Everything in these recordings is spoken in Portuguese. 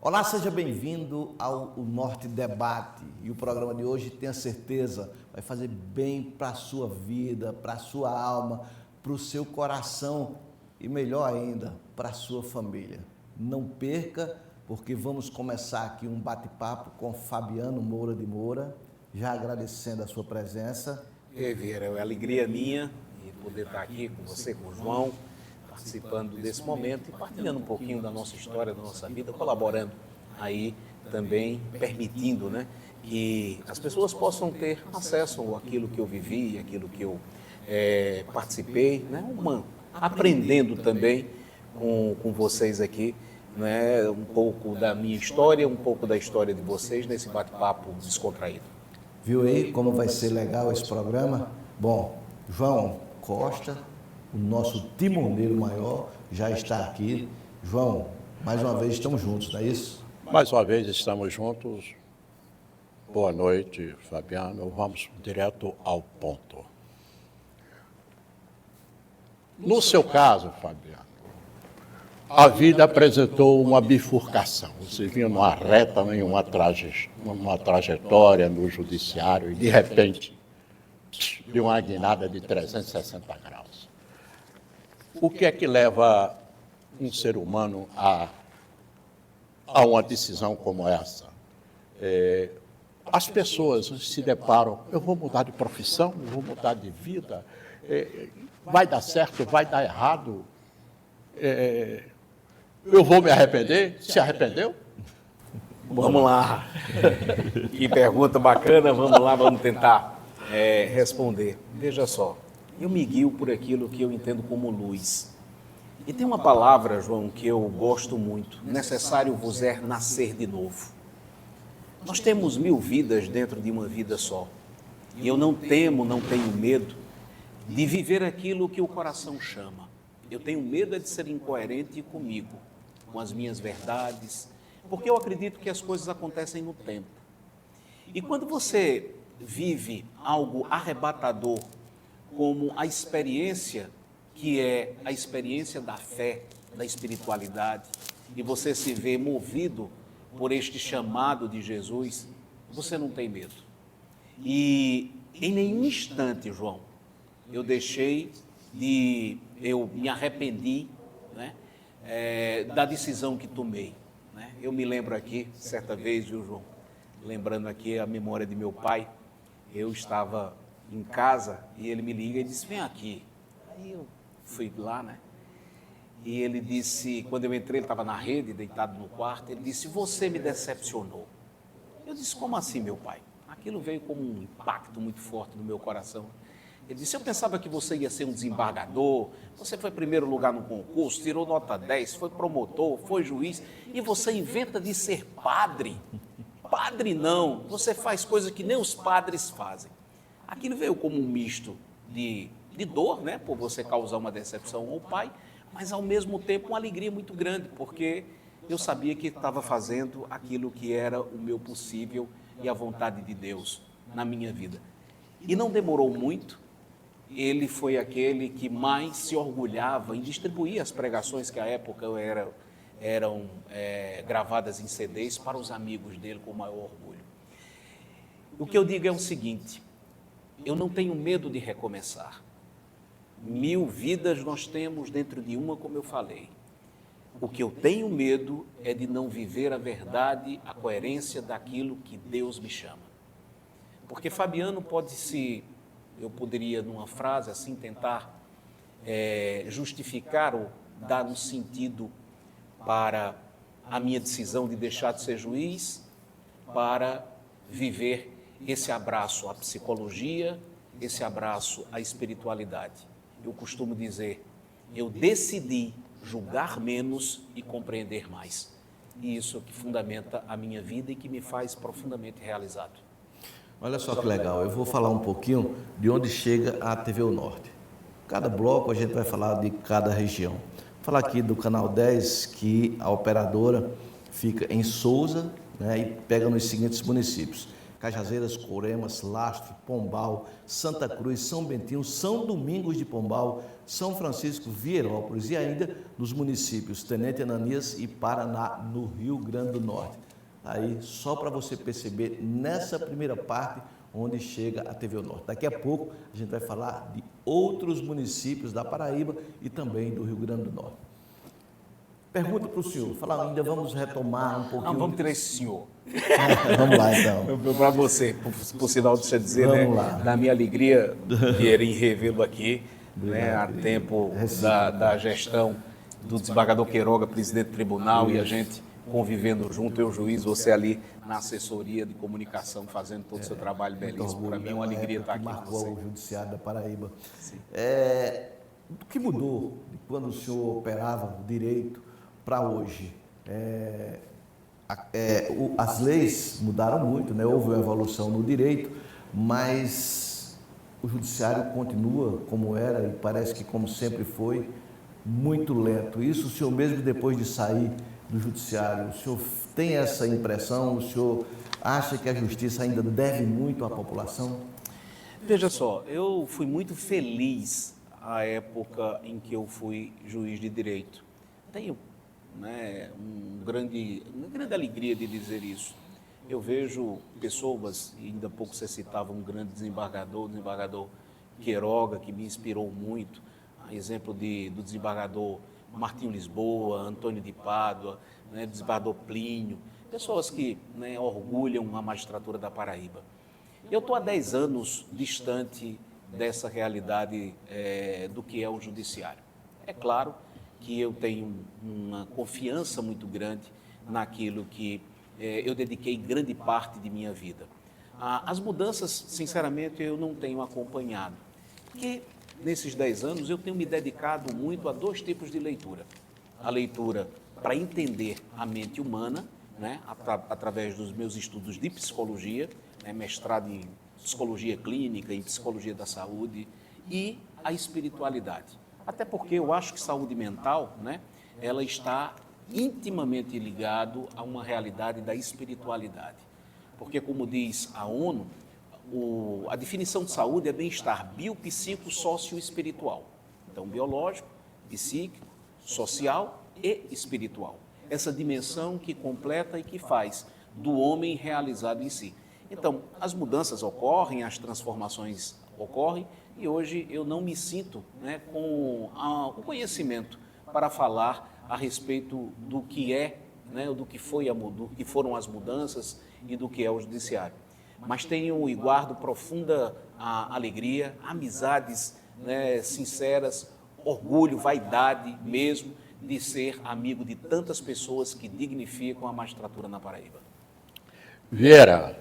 Olá, seja bem-vindo ao Norte Debate. E o programa de hoje, tenha certeza, vai fazer bem para a sua vida, para a sua alma, para o seu coração e, melhor ainda, para a sua família. Não perca, porque vamos começar aqui um bate-papo com Fabiano Moura de Moura, já agradecendo a sua presença. Vieira, é alegria minha de poder estar aqui com você, com o João, participando desse momento e partilhando um pouquinho da nossa história, da nossa vida, colaborando aí também, permitindo, né, que as pessoas possam ter acesso àquilo que eu vivi, àquilo que eu participei, né, aprendendo também com vocês aqui, né, um pouco da minha história, um pouco da história de vocês nesse bate-papo descontraído. Viu aí como vai ser legal esse programa? Bom, João Costa, o nosso timoneiro maior, já está aqui. João, mais uma vez estamos juntos, não é isso? Mais uma vez estamos juntos. Boa noite, Fabiano. Vamos direto ao ponto. No seu caso, Fabiano, a vida apresentou uma bifurcação. Você vinha numa reta, em uma trajetória no judiciário e, de repente, deu uma guinada de 360 graus. O que é que leva um ser humano a uma decisão como essa? As pessoas se deparam, eu vou mudar de profissão, eu vou mudar de vida, vai dar certo, vai dar errado, eu vou me arrepender? Se arrependeu? Vamos lá. Que pergunta bacana, vamos lá, vamos tentar responder. Veja só, eu me guio por aquilo que eu entendo como luz. E tem uma palavra, João, que eu gosto muito. Necessário vos é nascer de novo. Nós temos 1000 vidas dentro de uma vida só. E eu não temo, não tenho medo de viver aquilo que o coração chama. Eu tenho medo de ser incoerente comigo, com as minhas verdades, porque eu acredito que as coisas acontecem no tempo. E quando você vive algo arrebatador, como a experiência, que é a experiência da fé, da espiritualidade, e você se vê movido por este chamado de Jesus, você não tem medo. E em nenhum instante, João, eu me arrependi, né, da decisão que tomei. Né? Eu me lembro aqui, certa vez, viu, João, lembrando aqui a memória de meu pai, eu estava em casa e ele me liga e disse, vem aqui. Aí eu fui lá, né? E ele disse, quando eu entrei, ele estava na rede, deitado no quarto, ele disse, você me decepcionou. Eu disse, como assim, meu pai? Aquilo veio como um impacto muito forte no meu coração. Ele disse, eu pensava que você ia ser um desembargador, você foi primeiro lugar no concurso, tirou nota 10, foi promotor, foi juiz, e você inventa de ser padre. Padre não, você faz coisas que nem os padres fazem. Aquilo veio como um misto de dor, né, por você causar uma decepção ao pai, mas ao mesmo tempo uma alegria muito grande, porque eu sabia que estava fazendo aquilo que era o meu possível e a vontade de Deus na minha vida. E não demorou muito, ele foi aquele que mais se orgulhava em distribuir as pregações que à época eram gravadas em CDs para os amigos dele com o maior orgulho. O que eu digo é o seguinte, eu não tenho medo de recomeçar. 1000 vidas nós temos dentro de uma, como eu falei. O que eu tenho medo é de não viver a verdade, a coerência daquilo que Deus me chama. Porque Fabiano eu poderia, numa frase assim, tentar justificar ou dar um sentido para a minha decisão de deixar de ser juiz, para viver esse abraço à psicologia, esse abraço à espiritualidade. Eu costumo dizer, eu decidi julgar menos e compreender mais. E isso é que fundamenta a minha vida e que me faz profundamente realizado. Olha só que legal, eu vou falar um pouquinho de onde chega a TV O Norte. Cada bloco a gente vai falar de cada região. Vou falar aqui do Canal 10, que a operadora fica em Souza, né, e pega nos seguintes municípios. Cajazeiras, Coremas, Lastro, Pombal, Santa Cruz, São Bentinho, São Domingos de Pombal, São Francisco, Vieirópolis e ainda nos municípios Tenente Ananias e Paraná, no Rio Grande do Norte. Aí, só para você perceber nessa primeira parte onde chega a TV Norte. Daqui a pouco a gente vai falar de outros municípios da Paraíba e também do Rio Grande do Norte. Pergunta para o senhor, falar ainda, vamos retomar um pouquinho. Não, vamos tirar esse senhor. Vamos lá, então. Para você, por sinal de você dizer, Vamos né, lá. da minha alegria em revê-lo aqui, né, há tempo da gestão do desembargador Queiroga, presidente do tribunal, e a gente convivendo junto, eu juiz, você ali na assessoria de comunicação, fazendo todo o seu trabalho belíssimo. Para mim é uma alegria estar aqui com marcou você. o Judiciário da Paraíba. O que mudou de quando o senhor operava o direito para hoje? As leis mudaram muito, né? Houve uma evolução no direito, mas o Judiciário continua como era e parece que como sempre foi, muito lento. Isso o senhor mesmo depois de sair do Judiciário, o senhor tem essa impressão? O senhor acha que a Justiça ainda deve muito à população? Veja só, eu fui muito feliz à época em que eu fui juiz de direito. Tenho, né, uma grande alegria de dizer isso. Eu vejo pessoas, e ainda há pouco você citava um grande desembargador, o desembargador Queiroga, que me inspirou muito, a exemplo do desembargador Martinho Lisboa, Antônio de Pádua, né, desembargador Plínio, pessoas que, né, orgulham a magistratura da Paraíba. Eu estou há 10 anos distante dessa realidade do que é o judiciário. É claro que eu tenho uma confiança muito grande naquilo que eu dediquei grande parte de minha vida. As mudanças, sinceramente, eu não tenho acompanhado, porque nesses 10 anos eu tenho me dedicado muito a 2 tipos de leitura. A leitura para entender a mente humana, né, através dos meus estudos de psicologia, né, mestrado em psicologia clínica, em psicologia da saúde, e a espiritualidade. Até porque eu acho que saúde mental, né, ela está intimamente ligado a uma realidade da espiritualidade. Porque, como diz a ONU, a definição de saúde é bem-estar biopsíquico, sócio-espiritual. Então, biológico, psíquico, social e espiritual. Essa dimensão que completa e que faz do homem realizado em si. Então, as mudanças ocorrem, as transformações ocorrem, e hoje eu não me sinto, né, com o conhecimento para falar a respeito do que é, né, do que foram as mudanças e do que é o judiciário. Mas tenho e guardo profunda alegria, amizades, né, sinceras, orgulho, vaidade mesmo de ser amigo de tantas pessoas que dignificam a magistratura na Paraíba. Vieira,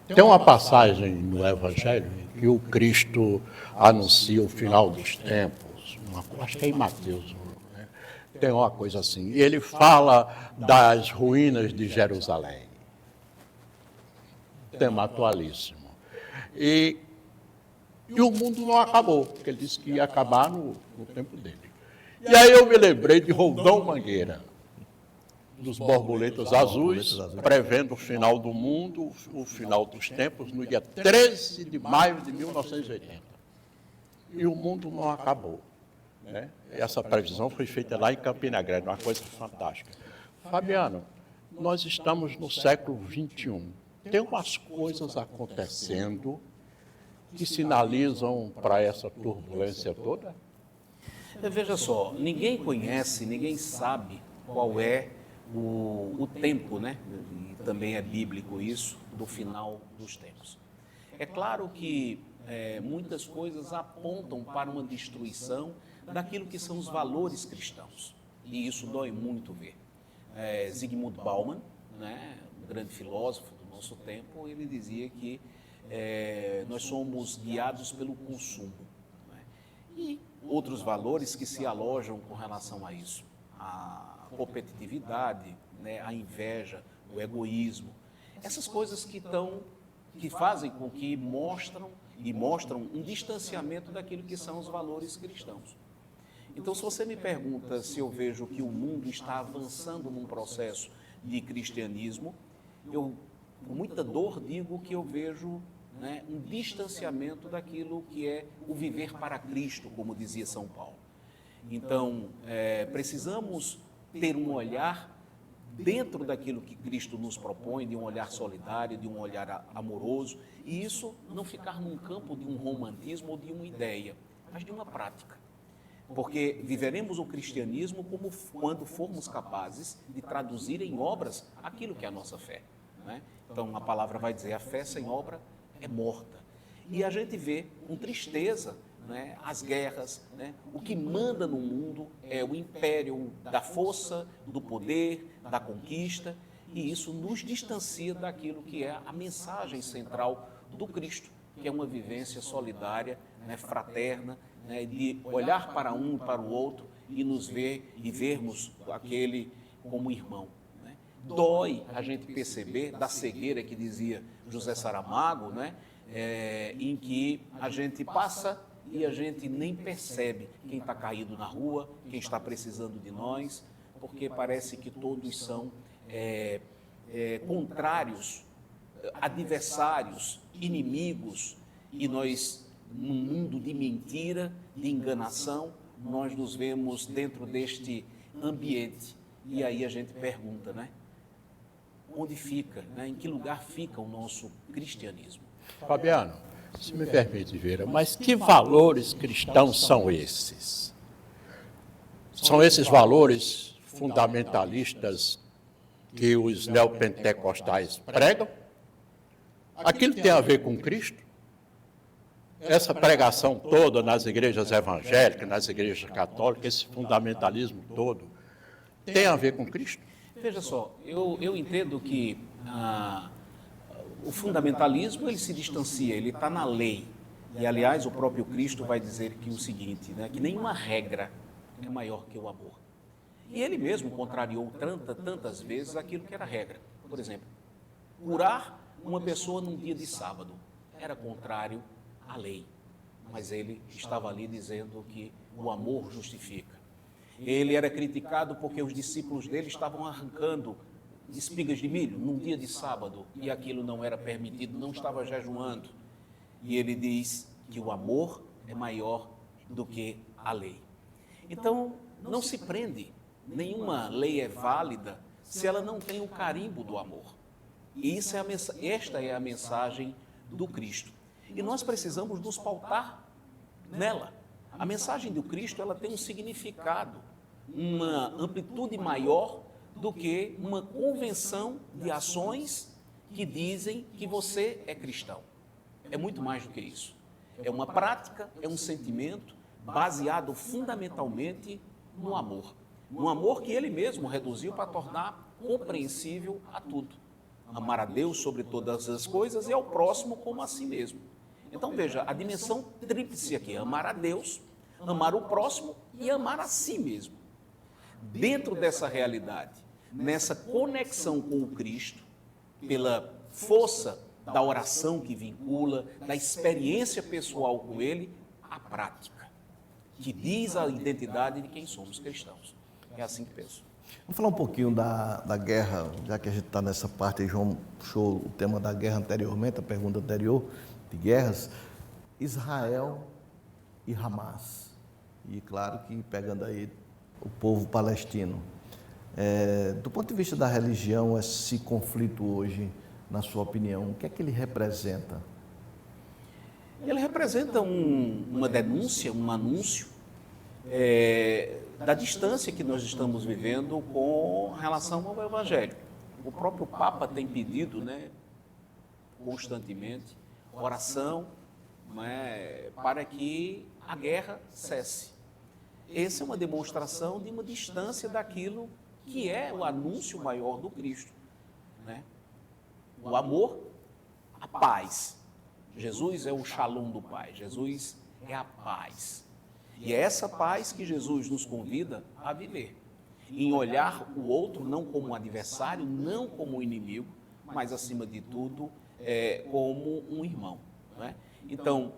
tem uma passagem no Evangelho em que o Cristo anuncia o final dos tempos, acho que é em Mateus, né? Tem uma coisa assim, e ele fala das ruínas de Jerusalém. Tema atualíssimo. E o mundo não acabou, porque ele disse que ia acabar no tempo dele. E aí eu me lembrei de Roldão Mangueira, dos Borboletas Azuis, prevendo o final do mundo, o final dos tempos, no dia 13 de maio de 1980. E o mundo não acabou, né? Essa previsão foi feita lá em Campina Grande, uma coisa fantástica. Fabiano, nós estamos no século XXI. Tem umas coisas acontecendo que sinalizam para essa turbulência toda? Veja só, ninguém conhece, ninguém sabe qual é o tempo, né? E também é bíblico isso, do final dos tempos. É claro que muitas coisas apontam para uma destruição daquilo que são os valores cristãos. E isso dói muito ver. Zygmunt Bauman, né, um grande filósofo do nosso tempo, ele dizia que nós somos guiados pelo consumo. Né? E outros valores que se alojam com relação a isso. A competitividade, né, a inveja, o egoísmo. Essas coisas que fazem com que mostram um distanciamento daquilo que são os valores cristãos. Então, se você me pergunta se eu vejo que o mundo está avançando num processo de cristianismo, eu com muita dor digo que eu vejo, né, um distanciamento daquilo que é o viver para Cristo, como dizia São Paulo. Então, precisamos ter um olhar dentro daquilo que Cristo nos propõe, de um olhar solidário, de um olhar amoroso, e isso não ficar num campo de um romantismo ou de uma ideia, mas de uma prática. Porque viveremos o cristianismo como quando formos capazes de traduzir em obras aquilo que é a nossa fé, né? Então, a palavra vai dizer, a fé sem obra é morta. E a gente vê com tristeza, né, as guerras, né? O que manda no mundo é o império da força, do poder, da conquista, e isso nos distancia daquilo que é a mensagem central do Cristo, que é uma vivência solidária, né, fraterna, né, de olhar para um e para o outro e nos ver e vermos aquele como irmão. Né? Dói a gente perceber da cegueira que dizia José Saramago, né, em que a gente passa e a gente nem percebe quem está caído na rua, quem está precisando de nós, porque parece que todos são contrários, adversários, inimigos, e nós, num mundo de mentira, de enganação, nós nos vemos dentro deste ambiente. E aí a gente pergunta, né? Onde fica, né? Em que lugar fica o nosso cristianismo? Fabiano, se me permite, Vera, mas que valores cristãos são esses? São esses valores fundamentalistas que os neopentecostais pregam? Aquilo tem a ver com Cristo? Essa pregação toda nas igrejas evangélicas, nas igrejas católicas, esse fundamentalismo todo, tem a ver com Cristo? Veja só, eu entendo que o fundamentalismo, ele se distancia, ele está na lei. E, aliás, o próprio Cristo vai dizer que o seguinte, né, que nenhuma regra é maior que o amor. E ele mesmo contrariou tantas vezes aquilo que era regra. Por exemplo, curar uma pessoa num dia de sábado era contrário à lei, mas ele estava ali dizendo que o amor justifica. Ele era criticado porque os discípulos dele estavam arrancando espigas de milho num dia de sábado e aquilo não era permitido, não estava jejuando. E ele diz que o amor é maior do que a lei. Então, não se prende, nenhuma lei é válida se ela não tem o carimbo do amor. E esta é a mensagem do Cristo. E nós precisamos nos pautar nela. A mensagem do Cristo, ela tem um significado, uma amplitude maior do que uma convenção de ações que dizem que você é cristão. É muito mais do que isso. É uma prática, é um sentimento baseado fundamentalmente no amor. Um amor que ele mesmo reduziu para tornar compreensível a tudo. Amar a Deus sobre todas as coisas e ao próximo como a si mesmo. Então, veja, a dimensão tríplice aqui, amar a Deus, amar o próximo e amar a si mesmo. Dentro dessa realidade, nessa conexão com o Cristo, pela força da oração que vincula, da experiência pessoal com Ele, a prática, que diz a identidade de quem somos cristãos. É assim que penso. Vamos falar um pouquinho da guerra, já que a gente está nessa parte, aí João puxou o tema da guerra anteriormente, a pergunta anterior, de guerras, Israel e Hamas. E claro que pegando aí o povo palestino. Do ponto de vista da religião, esse conflito hoje, na sua opinião, o que é que ele representa? Ele representa uma denúncia, um anúncio da distância que nós estamos vivendo com relação ao Evangelho. O próprio Papa tem pedido, né, constantemente, oração, né, para que a guerra cesse. Essa é uma demonstração de uma distância daquilo que é o anúncio maior do Cristo, né? O amor, a paz. Jesus é o shalom do Pai, Jesus é a paz. E é essa paz que Jesus nos convida a viver, em olhar o outro não como um adversário, não como um inimigo, mas, acima de tudo, como um irmão. Não é? Então,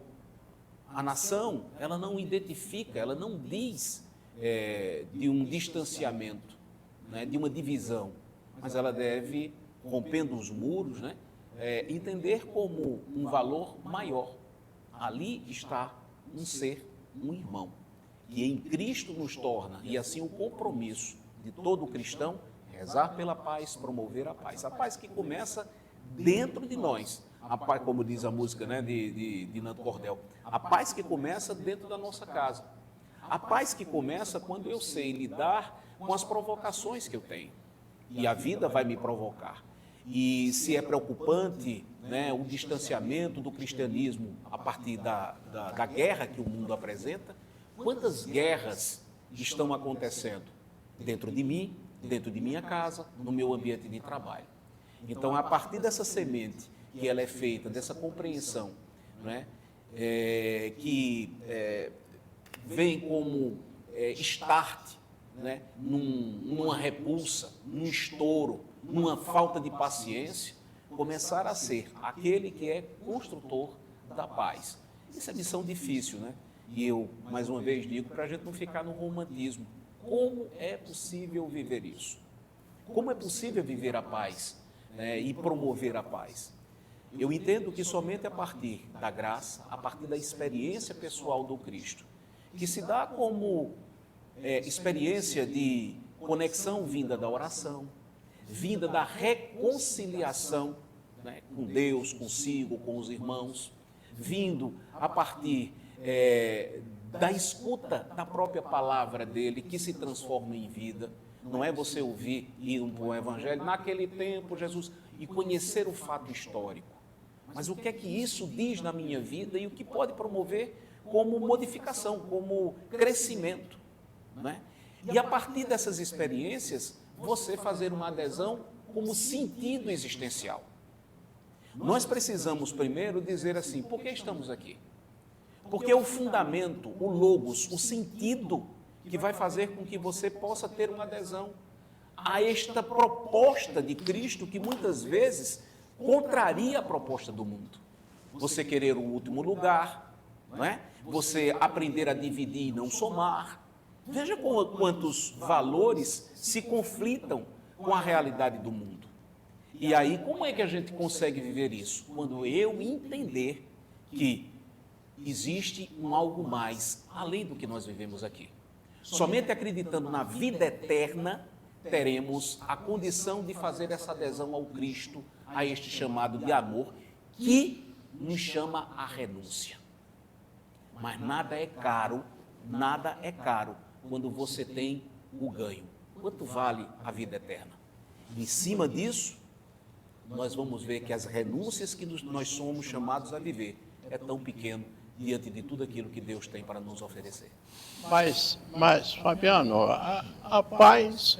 a nação, ela não identifica, ela não diz de um distanciamento, né, de uma divisão, mas ela deve, rompendo os muros, né, entender como um valor maior. Ali está um ser, um irmão, que em Cristo nos torna, e assim o compromisso de todo cristão, rezar pela paz, promover a paz que começa dentro de nós, a paz, como diz a música, né, de Nando Cordel, a paz que começa dentro da nossa casa, a paz que começa quando eu sei lidar com as provocações que eu tenho, e a vida vai me provocar. E se é preocupante, né, o distanciamento do cristianismo a partir da guerra que o mundo apresenta, quantas guerras estão acontecendo dentro de mim, dentro de minha casa, no meu ambiente de trabalho? Então, a partir dessa semente que ela é feita, dessa compreensão, né, que vem como start, né, numa repulsa, num estouro, numa falta de paciência, começar a ser aquele que é construtor da paz. Isso é missão difícil, né? E eu, mais uma vez, digo para a gente não ficar no romantismo. Como é possível viver isso? Como é possível viver a paz, né, e promover a paz? Eu entendo que somente a partir da graça, a partir da experiência pessoal do Cristo, que se dá como experiência de conexão vinda da oração, vinda da reconciliação, né, com Deus, consigo, com os irmãos, vindo a partir da escuta da própria palavra dele, que se transforma em vida. Não é você ouvir ir para o Evangelho, naquele tempo, Jesus, e conhecer o fato histórico. Mas o que é que isso diz na minha vida e o que pode promover como modificação, como crescimento, né? E a partir dessas experiências, você fazer uma adesão como sentido existencial. Nós precisamos primeiro dizer assim, por que estamos aqui? Porque é o fundamento, o logos, o sentido que vai fazer com que você possa ter uma adesão a esta proposta de Cristo que muitas vezes contraria a proposta do mundo. Você querer o último lugar, não é? Você aprender a dividir e não somar. Veja quantos valores se conflitam com a realidade do mundo. E aí, como é que a gente consegue viver isso? Quando eu entender que existe um algo mais além do que nós vivemos aqui. Somente acreditando na vida eterna, teremos a condição de fazer essa adesão ao Cristo, a este chamado de amor, que nos chama à renúncia. Mas nada é caro quando você tem o ganho. Quanto vale a vida eterna? Em cima disso, nós vamos ver que as renúncias que nós somos chamados a viver é tão pequeno diante de tudo aquilo que Deus tem para nos oferecer. Mas Fabiano, a paz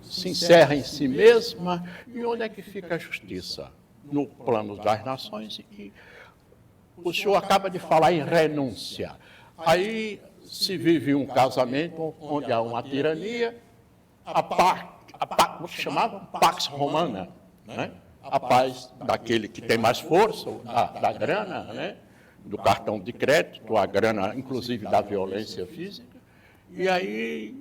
se encerra em si mesma, e onde é que fica a justiça? No plano das nações, e o senhor acaba de falar em renúncia. Aí se vive um casamento onde há uma tirania, o que chamava Pax Romana, né? A paz daquele que tem mais força, da grana, né? Do cartão de crédito, a grana, inclusive, da violência física. E aí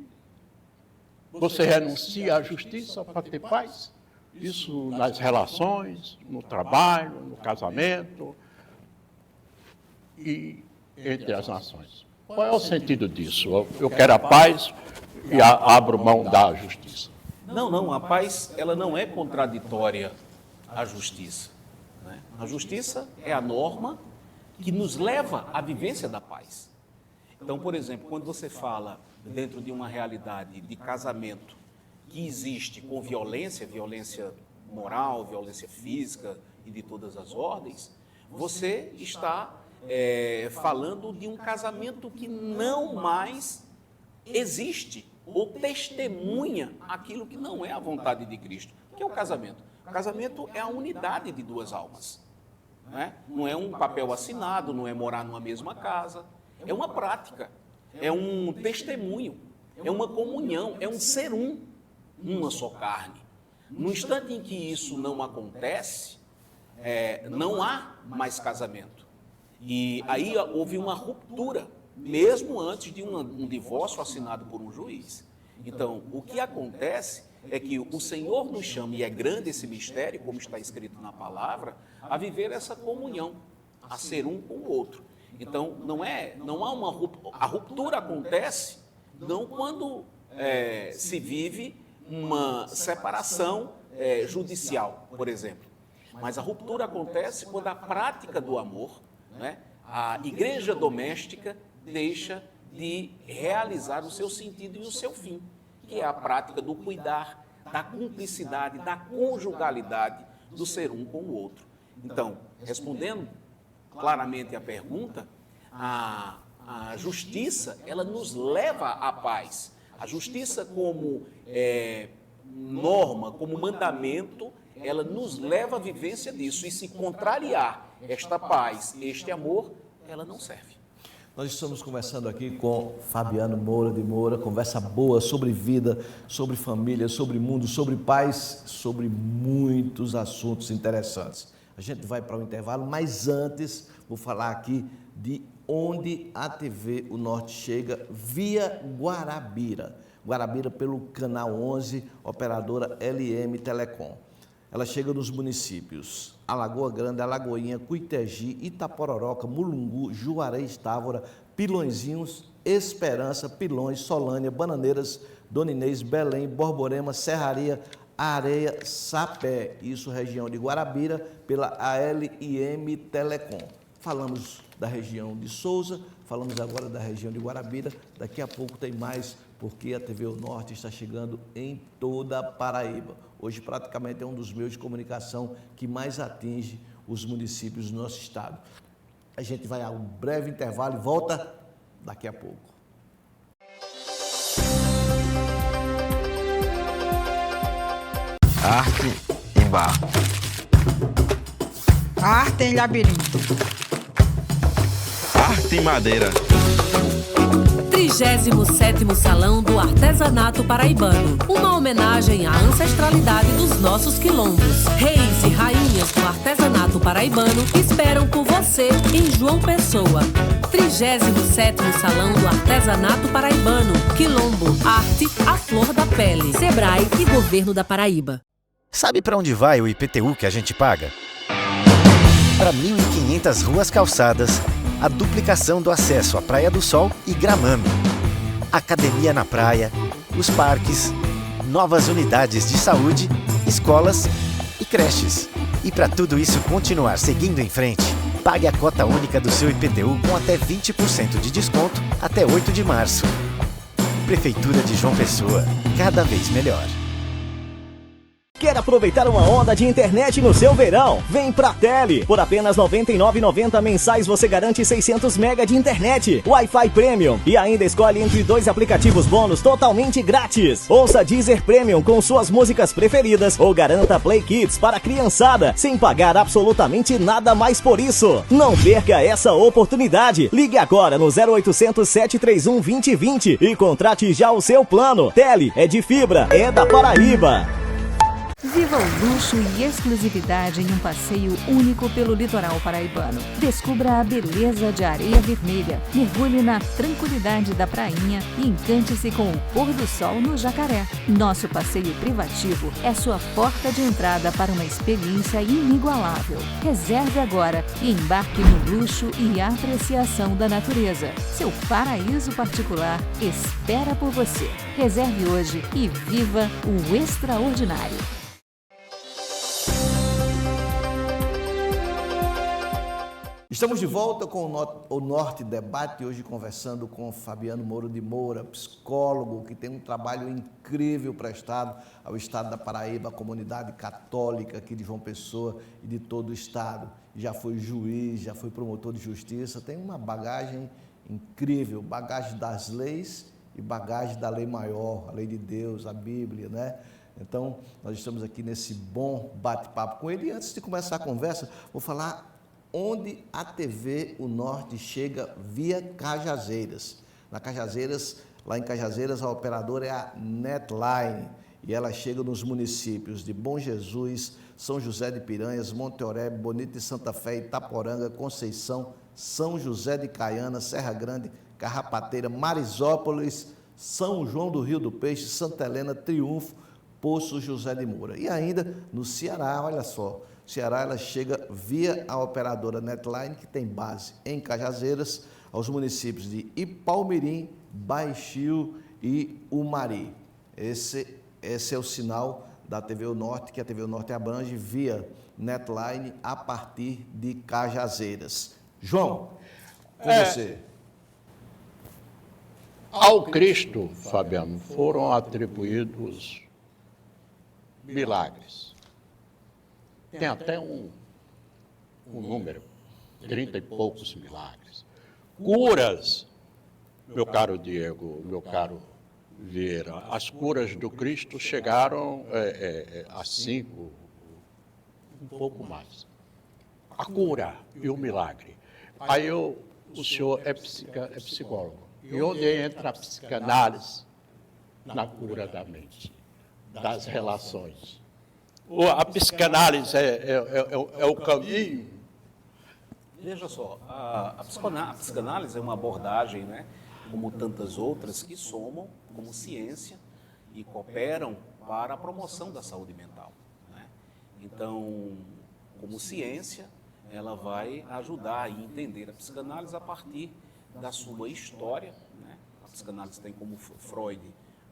você renuncia à justiça para ter paz? Isso nas relações, no trabalho, no casamento e entre as nações. Qual é o sentido disso? Eu quero a paz e abro mão da justiça. Não, a paz ela não é contraditória à justiça, né? A justiça é a norma que nos leva à vivência da paz. Então, por exemplo, quando você fala dentro de uma realidade de casamento que existe com violência moral, violência física e de todas as ordens, você está falando de um casamento que não mais existe ou testemunha aquilo que não é a vontade de Cristo, que é o casamento. O casamento é a unidade de duas almas. Não é um papel assinado, não é morar numa mesma casa, é uma prática, é um testemunho, é uma comunhão, é um ser uma só carne. No instante em que isso não acontece, não há mais casamento. E aí houve uma ruptura, mesmo antes de um divórcio assinado por um juiz. Então, o que acontece é que o Senhor nos chama, e é grande esse mistério, como está escrito na palavra, a viver essa comunhão, a ser um com o outro. Então, a ruptura acontece não quando se vive uma separação judicial, por exemplo, mas a ruptura acontece quando a prática do amor, né, a igreja doméstica deixa de realizar o seu sentido e o seu fim, que é a prática do cuidar, da cumplicidade, da conjugalidade do ser um com o outro. Então, respondendo claramente à pergunta, a justiça, ela nos leva à paz. A justiça como norma, como mandamento, ela nos leva à vivência disso. E se contrariar esta paz, este amor, ela não serve. Nós estamos conversando aqui com Fabiano Moura de Moura, conversa boa sobre vida, sobre família, sobre mundo, sobre paz, sobre muitos assuntos interessantes. A gente vai para o intervalo, mas antes vou falar aqui de onde a TV O Norte chega via Guarabira. Guarabira pelo canal 11, operadora LM Telecom. Ela chega nos municípios Alagoa Grande, Alagoinha, Cuitegi, Itapororoca, Mulungu, Juarez, Távora, Pilõezinhos, Esperança, Pilões, Solânia, Bananeiras, Dona Inês, Belém, Borborema, Serraria, Areia, Sapé. Isso região de Guarabira pela ALM Telecom. Falamos da região de Souza, falamos agora da região de Guarabira. Daqui a pouco tem mais, porque a TV O Norte está chegando em toda a Paraíba. Hoje, praticamente, é um dos meios de comunicação que mais atinge os municípios do nosso estado. A gente vai a um breve intervalo e volta daqui a pouco. Arte em barro. Arte em labirinto. Arte em madeira. 37º Salão do Artesanato Paraibano. Uma homenagem à ancestralidade dos nossos quilombos. Reis e rainhas do artesanato paraibano esperam por você em João Pessoa. 37º Salão do Artesanato Paraibano. Quilombo, arte à flor da pele. Sebrae e Governo da Paraíba. Sabe para onde vai o IPTU que a gente paga? Para 1.500 ruas calçadas, a duplicação do acesso à Praia do Sol e Gramame, academia na praia, os parques, novas unidades de saúde, escolas e creches. E para tudo isso continuar seguindo em frente, pague a cota única do seu IPTU com até 20% de desconto até 8 de março. Prefeitura de João Pessoa, cada vez melhor. Quer aproveitar uma onda de internet no seu verão? Vem pra Tele! Por apenas R$ 99,90 mensais você garante 600 MB de internet, Wi-Fi Premium e ainda escolhe entre 2 aplicativos bônus totalmente grátis. Ouça Deezer Premium com suas músicas preferidas ou garanta Play Kids para a criançada sem pagar absolutamente nada mais por isso. Não perca essa oportunidade. Ligue agora no 0800 731 2020 e contrate já o seu plano. Tele é de fibra, é da Paraíba. Viva o luxo e exclusividade em um passeio único pelo litoral paraibano. Descubra a beleza de Areia Vermelha, mergulhe na tranquilidade da prainha e encante-se com o pôr do sol no Jacaré. Nosso passeio privativo é sua porta de entrada para uma experiência inigualável. Reserve agora e embarque no luxo e apreciação da natureza. Seu paraíso particular espera por você. Reserve hoje e viva o extraordinário. Estamos de volta com o Norte Debate, hoje conversando com Fabiano Moura de Moura, psicólogo, que tem um trabalho incrível prestado ao estado da Paraíba, a comunidade católica aqui de João Pessoa e de todo o estado. Já foi juiz, já foi promotor de justiça, tem uma bagagem incrível, bagagem das leis e bagagem da lei maior, a lei de Deus, a Bíblia, né? Então, nós estamos aqui nesse bom bate-papo com ele. E antes de começar a conversa, vou falar onde a TV O Norte chega via Cajazeiras. Na Cajazeiras, lá em Cajazeiras, a operadora é a Netline e ela chega nos municípios de Bom Jesus, São José de Piranhas, Monte Oreb, Bonito de Santa Fé, Itaporanga, Conceição, São José de Caiana, Serra Grande, Carrapateira, Marisópolis, São João do Rio do Peixe, Santa Helena, Triunfo, Poço José de Moura. E ainda no Ceará, olha só, Ceará ela chega via a operadora Netline, que tem base em Cajazeiras, aos municípios de Ipaumirim, Baixio e Umari. Esse é o sinal da TV Norte, que a TV Norte abrange via Netline a partir de Cajazeiras. João, com você. Ao Cristo, Fabiano, foram atribuídos milagres. Tem até um número, 30 e poucos milagres. Curas, meu caro Diego, meu caro Vieira, as curas do Cristo chegaram a 5, um pouco mais. A cura e o milagre. Aí o senhor é psicólogo. E onde entra a psicanálise? Na cura da mente, das relações. A psicanálise é o caminho. Veja só, a psicanálise é uma abordagem, né, como tantas outras, que somam como ciência e cooperam para a promoção da saúde mental, né? Então, como ciência, ela vai ajudar a entender a psicanálise a partir da sua história, né? A psicanálise tem como Freud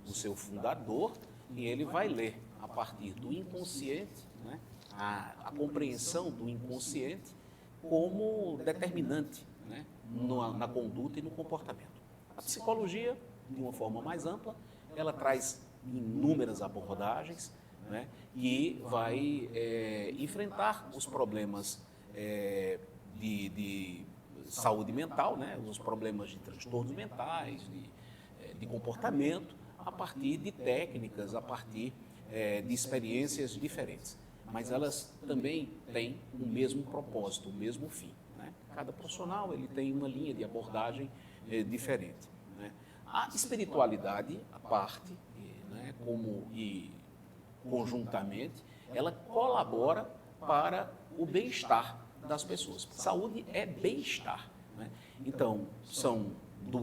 o seu fundador, e ele vai ler a partir do inconsciente, né? A compreensão do inconsciente como determinante, né? Na conduta e no comportamento. A psicologia, de uma forma mais ampla, ela traz inúmeras abordagens, né? E vai enfrentar os problemas de saúde mental, né? Os problemas de transtornos mentais, de comportamento, a partir de técnicas, a partir de experiências diferentes. Mas elas também têm o mesmo propósito, o mesmo fim, né? Cada profissional ele tem uma linha de abordagem diferente, né? A espiritualidade, a parte, né, e conjuntamente, ela colabora para o bem-estar das pessoas. Saúde é bem-estar, né? Então, são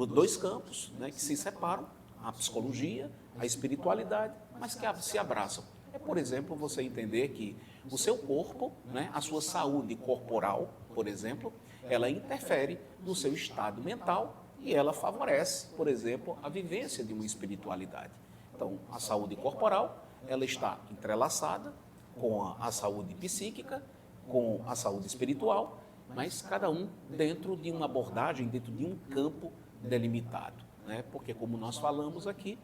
dois campos, né, que se separam, a psicologia, a espiritualidade, mas que se abraçam. É, por exemplo, você entender que o seu corpo, né, a sua saúde corporal, por exemplo, ela interfere no seu estado mental e ela favorece, por exemplo, a vivência de uma espiritualidade. Então, a saúde corporal, ela está entrelaçada com a saúde psíquica, com a saúde espiritual, mas cada um dentro de uma abordagem, dentro de um campo delimitado, né? Porque, como nós falamos aqui,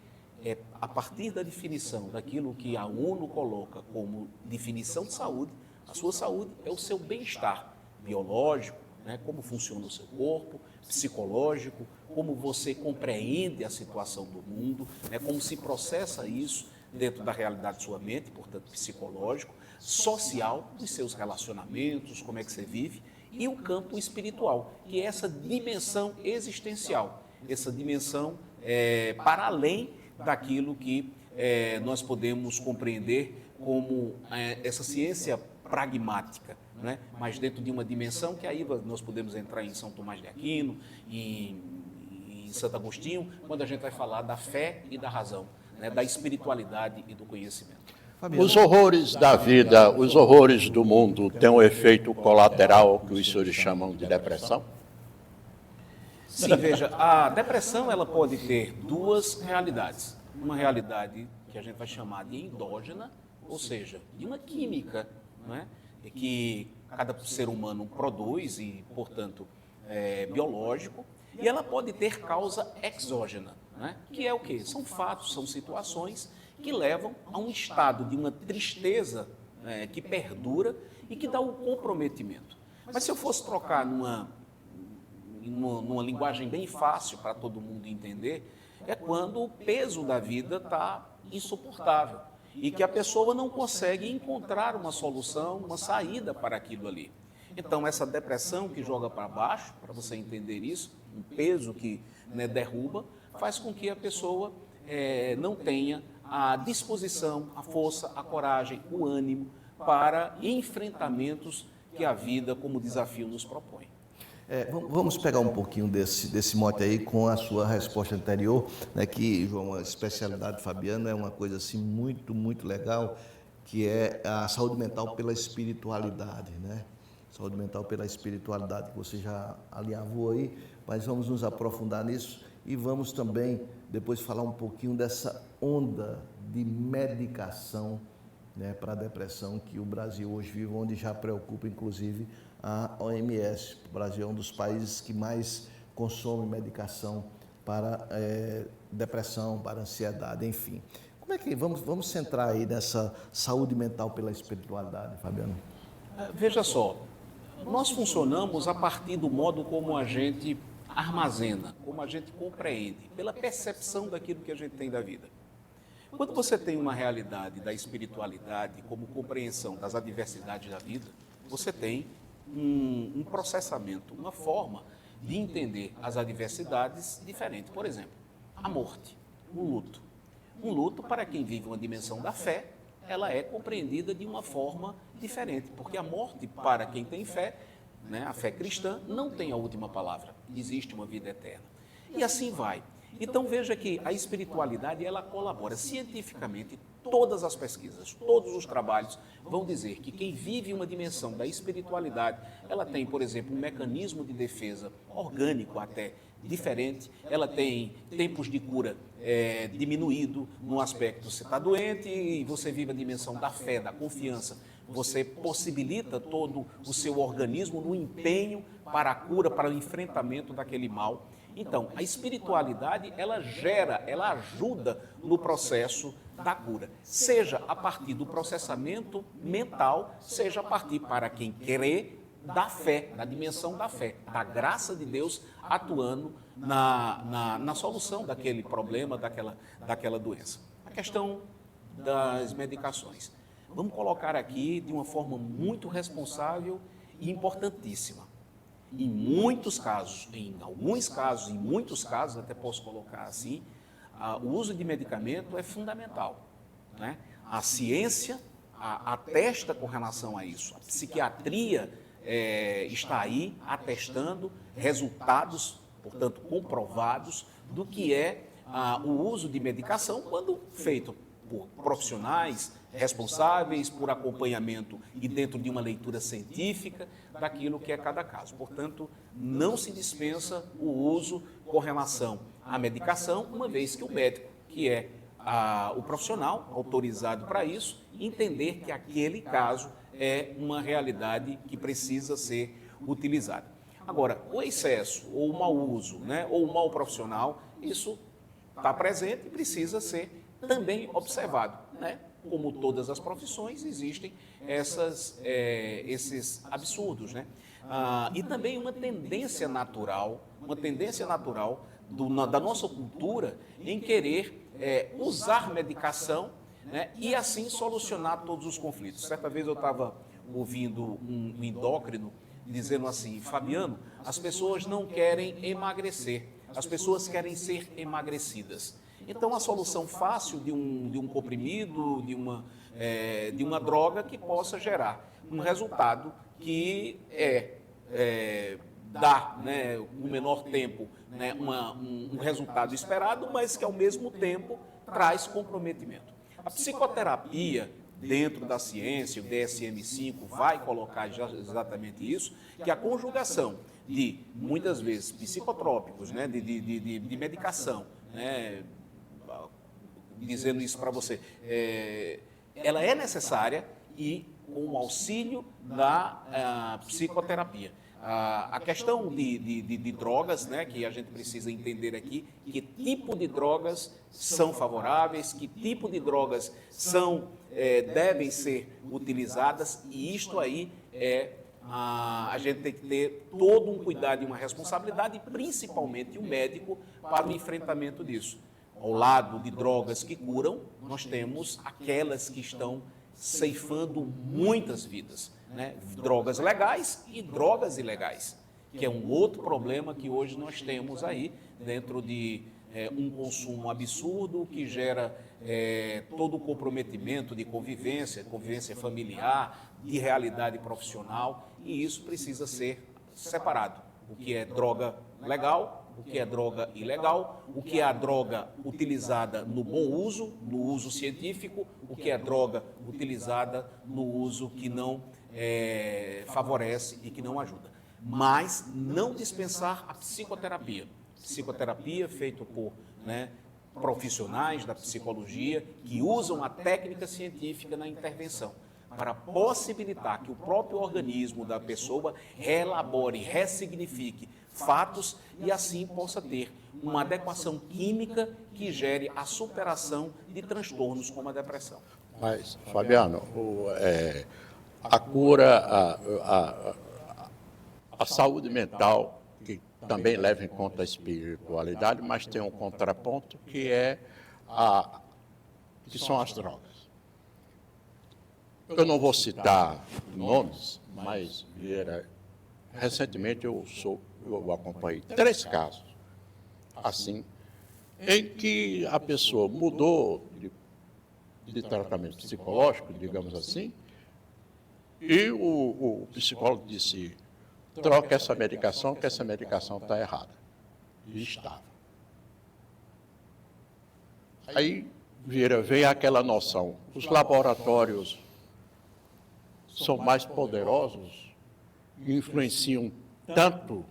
a partir da definição daquilo que a ONU coloca como definição de saúde, a sua saúde é o seu bem-estar biológico, né? Como funciona o seu corpo, psicológico, como você compreende a situação do mundo, né? Como se processa isso dentro da realidade de sua mente, portanto, psicológico, social, dos seus relacionamentos, como é que você vive, e o campo espiritual, que é essa dimensão existencial, essa dimensão para além daquilo que nós podemos compreender como essa ciência pragmática, né? Mas dentro de uma dimensão que aí nós podemos entrar em São Tomás de Aquino, em Santo Agostinho, quando a gente vai falar da fé e da razão, né? Da espiritualidade e do conhecimento. Os horrores da vida, os horrores do mundo têm um efeito colateral que os senhores chamam de depressão? Sim, veja, a depressão ela pode ter duas realidades. Uma realidade que a gente vai chamar de endógena, ou seja, de uma química, né, que cada ser humano produz e, portanto, é biológico, e ela pode ter causa exógena, né, que é o quê? São fatos, são situações que levam a um estado de uma tristeza que perdura e que dá um comprometimento. Mas se eu fosse trocar numa linguagem bem fácil para todo mundo entender, é quando o peso da vida está insuportável e que a pessoa não consegue encontrar uma solução, uma saída para aquilo ali. Então, essa depressão que joga para baixo, para você entender isso, um peso que, né, derruba, faz com que a pessoa não tenha a disposição, a força, a coragem, o ânimo para enfrentamentos que a vida como desafio nos propõe. Vamos pegar um pouquinho desse mote aí com a sua resposta anterior, né, que, João, a especialidade Fabiano é uma coisa assim muito, muito legal, que é a saúde mental pela espiritualidade, né? Saúde mental pela espiritualidade, que você já alinhavou aí, mas vamos nos aprofundar nisso e vamos também depois falar um pouquinho dessa onda de medicação, né, para a depressão que o Brasil hoje vive, onde já preocupa inclusive a OMS. O Brasil é um dos países que mais consome medicação para depressão, para ansiedade, enfim. Como é que vamos centrar aí nessa saúde mental pela espiritualidade, Fabiano? Veja só, nós funcionamos a partir do modo como a gente armazena, como a gente compreende, pela percepção daquilo que a gente tem da vida. Quando você tem uma realidade da espiritualidade como compreensão das adversidades da vida, você tem um processamento, uma forma de entender as adversidades diferente. Por exemplo, a morte, o luto. Um luto, para quem vive uma dimensão da fé, ela é compreendida de uma forma diferente, porque a morte, para quem tem fé, né, a fé cristã, não tem a última palavra, existe uma vida eterna. E assim vai. Então veja que a espiritualidade, ela colabora cientificamente. Todas as pesquisas, todos os trabalhos vão dizer que quem vive uma dimensão da espiritualidade, ela tem, por exemplo, um mecanismo de defesa orgânico até diferente, ela tem tempos de cura diminuído no aspecto, você está doente e você vive a dimensão da fé, da confiança, você possibilita todo o seu organismo no empenho para a cura, para o enfrentamento daquele mal. Então, a espiritualidade, ela gera, ela ajuda no processo da cura, seja a partir do processamento mental, seja a partir, para quem crê, da fé, da dimensão da fé, da graça de Deus atuando na solução daquele problema, daquela doença. A questão das medicações. Vamos colocar aqui de uma forma muito responsável e importantíssima. Em muitos casos, em alguns casos, em muitos casos, até posso colocar assim, o uso de medicamento é fundamental, né? A ciência atesta com relação a isso. A psiquiatria está aí atestando resultados, portanto, comprovados do que é o uso de medicação quando feito por profissionais responsáveis, por acompanhamento e dentro de uma leitura científica daquilo que é cada caso. Portanto, não se dispensa o uso com relação à medicação, uma vez que o médico, que é o profissional autorizado para isso, entender que aquele caso é uma realidade que precisa ser utilizada. Agora, o excesso, ou o mau uso, né, ou o mau profissional, isso está presente e precisa ser também observado, né? Como todas as profissões, existem esses absurdos, né? E também uma tendência natural da nossa cultura em querer usar medicação, né, e assim solucionar todos os conflitos. Certa vez eu estava ouvindo um endócrino dizendo assim: Fabiano, as pessoas não querem emagrecer, as pessoas querem ser emagrecidas. Então, a solução fácil de um comprimido, de uma droga que possa gerar um resultado que dá, né, no menor tempo, né, um resultado esperado, mas que, ao mesmo tempo, traz comprometimento. A psicoterapia, dentro da ciência, o DSM-5 vai colocar exatamente isso, que a conjugação de, muitas vezes, psicotrópicos, né, de medicação, né, dizendo isso para você, ela é necessária e com o auxílio da psicoterapia. A questão de drogas, né, que a gente precisa entender aqui, que tipo de drogas são favoráveis, que tipo de drogas devem ser utilizadas, e isto aí a gente tem que ter todo um cuidado e uma responsabilidade, principalmente o médico, para o enfrentamento disso. Ao lado de drogas que curam, nós temos aquelas que estão ceifando muitas vidas, né? Drogas legais e drogas ilegais, que é um outro problema que hoje nós temos aí dentro de um consumo absurdo que gera todo o comprometimento de convivência familiar, de realidade profissional, e isso precisa ser separado. o que é droga legal, o que é droga ilegal, o que é a droga utilizada no bom uso, no uso científico, o que é droga utilizada no uso que não favorece e que não ajuda. Mas não dispensar a psicoterapia. Psicoterapia feita por profissionais da psicologia que usam a técnica científica na intervenção para possibilitar que o próprio organismo da pessoa reelabore, ressignifique fatos e assim possa ter uma adequação química que gere a superação de transtornos como a depressão. Mas, Fabiano, a cura, a saúde mental, que também leva em conta a espiritualidade, mas tem um contraponto que são as drogas. Eu não vou citar nomes, mas recentemente eu acompanhei 3 casos assim, em que a pessoa mudou de tratamento psicológico, digamos assim, e o psicólogo disse: troca essa medicação, que essa medicação está errada. E estava. Aí vem aquela noção, os laboratórios são mais poderosos e influenciam tanto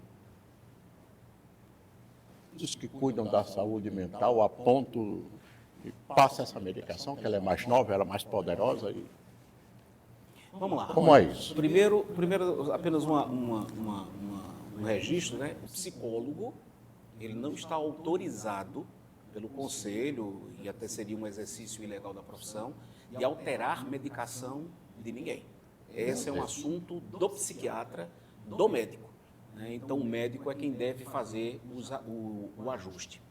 os que cuidam da saúde mental a ponto de passa essa medicação, que ela é mais nova, ela é mais poderosa. Vamos lá. Como é isso? Primeiro apenas um registro, né? O psicólogo, ele não está autorizado pelo conselho, e até seria um exercício ilegal da profissão, de alterar medicação de ninguém. Esse é um assunto do psiquiatra, do médico. Então, o médico é quem deve fazer o ajuste.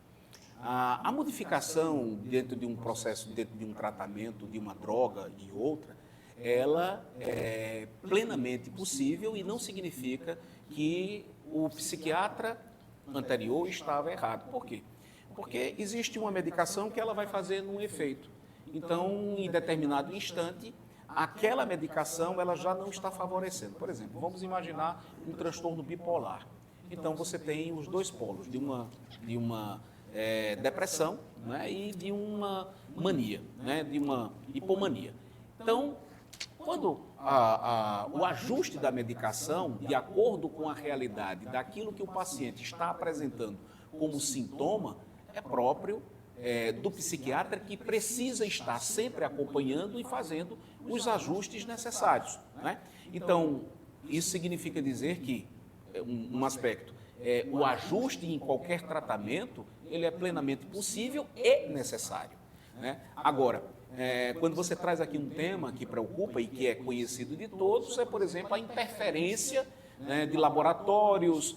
A modificação dentro de um processo, dentro de um tratamento, de uma droga e outra, ela é plenamente possível e não significa que o psiquiatra anterior estava errado. Por quê? Porque existe uma medicação que ela vai fazer um efeito. Então, em determinado instante, aquela medicação ela já não está favorecendo. Por exemplo, vamos imaginar um transtorno bipolar. Então, você tem os 2 polos, de uma depressão, né, e de uma mania, né, de uma hipomania. Então, quando o ajuste da medicação, de acordo com a realidade daquilo que o paciente está apresentando como sintoma, é próprio do psiquiatra, que precisa estar sempre acompanhando e fazendo os ajustes necessários, né? Então, isso significa dizer que, um aspecto, o ajuste em qualquer tratamento, ele é plenamente possível e necessário, né? Agora, quando você traz aqui um tema que preocupa e que é conhecido de todos, por exemplo, a interferência de laboratórios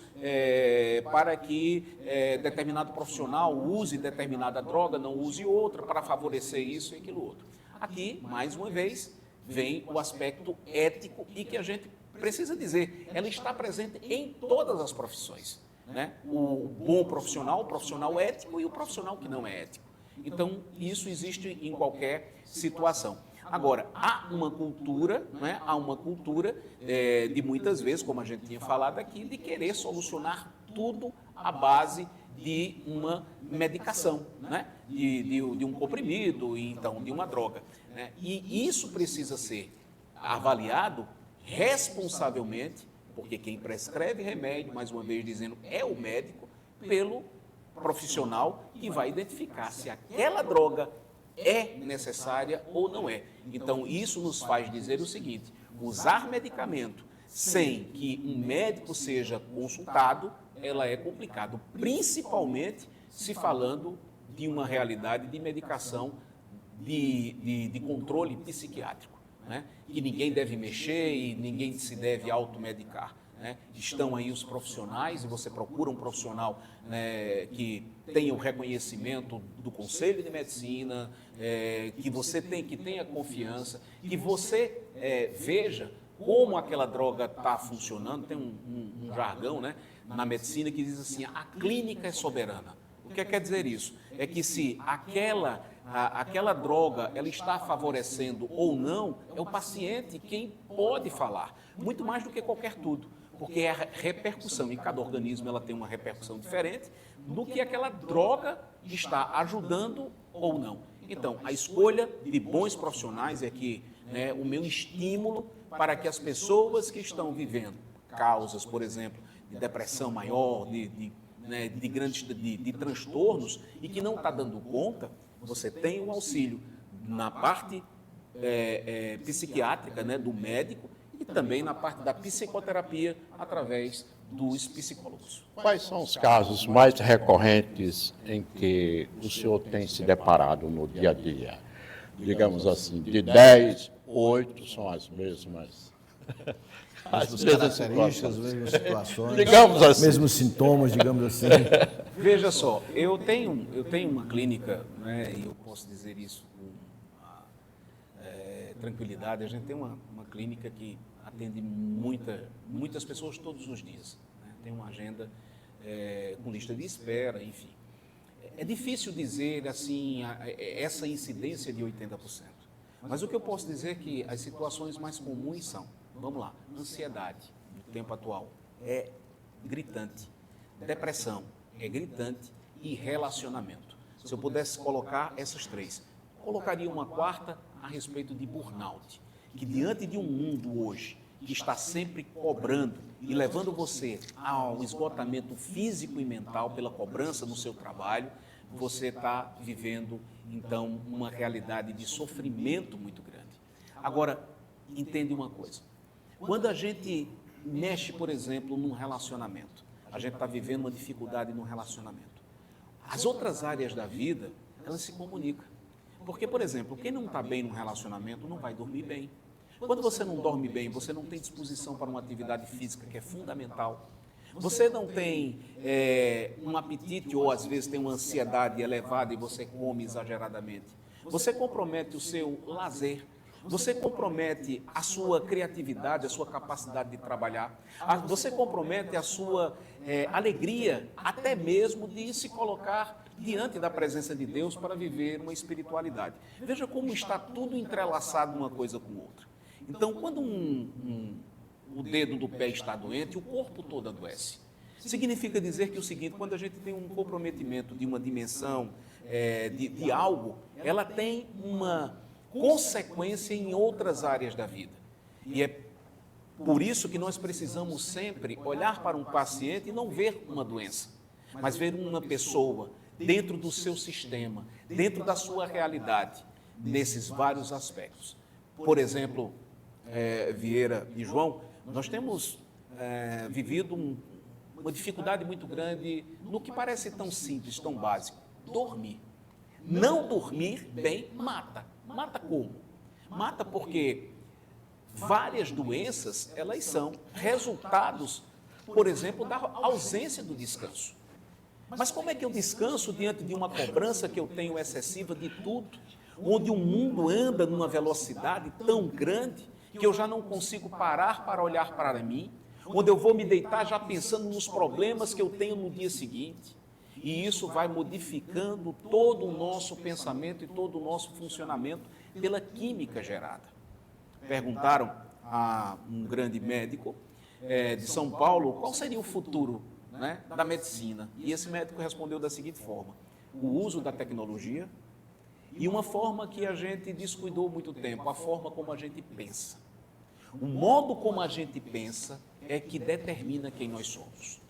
para que determinado profissional use determinada droga, não use outra, para favorecer isso e aquilo outro. Aqui, mais uma vez, vem o aspecto ético e que a gente precisa dizer, ela está presente em todas as profissões, né? O bom profissional, o profissional ético e o profissional que não é ético. Então, isso existe em qualquer situação. Agora, há uma cultura, né? Há uma cultura de muitas vezes, como a gente tinha falado aqui, de querer solucionar tudo à base de uma medicação, né? de um comprimido, então de uma droga, né? E isso precisa ser avaliado responsavelmente, porque quem prescreve remédio, mais uma vez dizendo, é o médico, pelo profissional que vai identificar se aquela droga é necessária ou não é. Então, isso nos faz dizer o seguinte: usar medicamento sem que um médico seja consultado, ela é complicado, principalmente se falando de uma realidade de medicação de controle psiquiátrico, né? Que ninguém deve mexer e ninguém se deve automedicar, né? Estão aí os profissionais, e você procura um profissional, né, que tenha o reconhecimento do Conselho de Medicina, que tenha confiança, que você veja como aquela droga está funcionando. Tem um jargão, né, na medicina que diz assim: a clínica é soberana. O que quer dizer isso? É que se aquela droga ela está favorecendo ou não, é o paciente quem pode falar, muito mais do que qualquer tudo. porque é a repercussão, e cada organismo ela tem uma repercussão diferente do que aquela droga está ajudando ou não. Então, a escolha de bons profissionais é que o meu estímulo para que as pessoas que estão vivendo causas, por exemplo, de depressão maior, de grandes de transtornos e que não está dando conta, você tem o auxílio na parte psiquiátrica, do médico, e também na parte da psicoterapia através dos psicólogos. Quais são os casos mais recorrentes em que o senhor tem se deparado no dia a dia? Digamos assim, de 10, 8 são as mesmas. As mesmas características, as mesmas situações, digamos assim. mesmos sintomas, digamos assim. Veja só, eu tenho uma clínica, e eu posso dizer isso com tranquilidade. A gente tem uma clínica que atende muitas pessoas todos os dias. Tem uma agenda com lista de espera, enfim. É difícil dizer assim essa incidência de 80%. Mas o que eu posso dizer é que as situações mais comuns são, vamos lá, ansiedade, no tempo atual, é gritante. Depressão, é gritante. E relacionamento. Se eu pudesse colocar essas três, colocaria uma quarta a respeito de burnout, que diante de um mundo hoje que está sempre cobrando e levando você ao esgotamento físico e mental pela cobrança no seu trabalho, você está vivendo, então, uma realidade de sofrimento muito grande. Agora, entende uma coisa. Quando a gente mexe, por exemplo, num relacionamento, a gente está vivendo uma dificuldade no relacionamento. As outras áreas da vida, elas se comunicam. Porque, por exemplo, quem não está bem num relacionamento não vai dormir bem. Quando você não dorme bem, você não tem disposição para uma atividade física que é fundamental. Você não tem um apetite ou, às vezes, tem uma ansiedade elevada e você come exageradamente. Você compromete o seu lazer. Você compromete a sua criatividade, a sua capacidade de trabalhar. Você compromete a sua alegria, até mesmo de se colocar diante da presença de Deus para viver uma espiritualidade. Veja como está tudo entrelaçado uma coisa com outra. Então, quando o dedo do pé está doente, o corpo todo adoece. Significa dizer que o seguinte, quando a gente tem um comprometimento de uma dimensão de algo, ela tem uma consequência em outras áreas da vida. E é por isso que nós precisamos sempre olhar para um paciente e não ver uma doença, mas ver uma pessoa dentro do seu sistema, dentro da sua realidade, nesses vários aspectos. Por exemplo, Vieira e João, nós temos vivido uma dificuldade muito grande no que parece tão simples, tão básico: dormir. Não dormir bem mata. Mata como? Mata porque várias doenças, elas são resultados, por exemplo, da ausência do descanso. Mas como é que eu descanso diante de uma cobrança que eu tenho excessiva de tudo, onde o mundo anda numa velocidade tão grande que eu já não consigo parar para olhar para mim, onde eu vou me deitar já pensando nos problemas que eu tenho no dia seguinte? E isso vai modificando todo o nosso pensamento e todo o nosso funcionamento pela química gerada. Perguntaram a um grande médico de São Paulo qual seria o futuro da medicina. E esse médico respondeu da seguinte forma: o uso da tecnologia e uma forma que a gente descuidou muito tempo, a forma como a gente pensa. O modo como a gente pensa é que determina quem nós somos.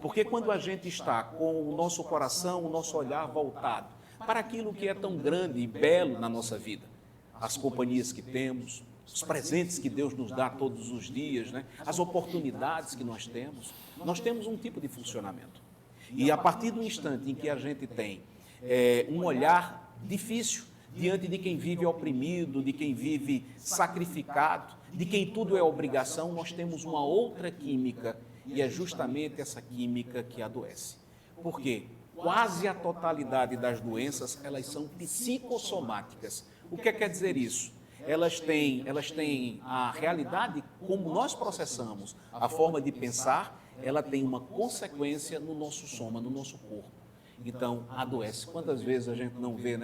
Porque quando a gente está com o nosso coração, o nosso olhar voltado para aquilo que é tão grande e belo na nossa vida, as companhias que temos, os presentes que Deus nos dá todos os dias, as oportunidades que nós temos um tipo de funcionamento. E a partir do instante em que a gente tem um olhar difícil diante de quem vive oprimido, de quem vive sacrificado, de quem tudo é obrigação, nós temos uma outra química. E é justamente essa química que adoece. Por quê? Quase a totalidade das doenças, elas são psicossomáticas. O que quer dizer isso? Elas têm a realidade, como nós processamos, a forma de pensar, ela tem uma consequência no nosso soma, no nosso corpo. Então, adoece. Quantas vezes a gente não vê,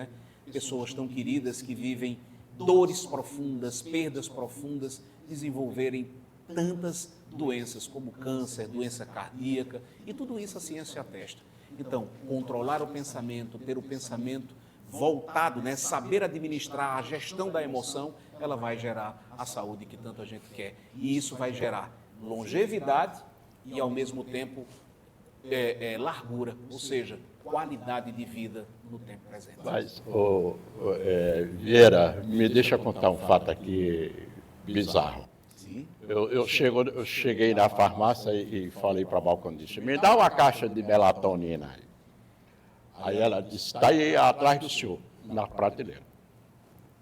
pessoas tão queridas que vivem dores profundas, perdas profundas, desenvolverem tantas doenças como câncer, doença cardíaca, e tudo isso a ciência atesta. Então, controlar o pensamento, ter o pensamento voltado, né, saber administrar a gestão da emoção, ela vai gerar a saúde que tanto a gente quer. E isso vai gerar longevidade e, ao mesmo tempo, largura, ou seja, qualidade de vida no tempo presente. Mas, Vieira, me deixa contar um fato aqui bizarro. Sim. Eu cheguei na farmácia e falei para a balconista, me dá uma caixa de melatonina aí. Aí ela disse, está aí atrás do senhor, na prateleira.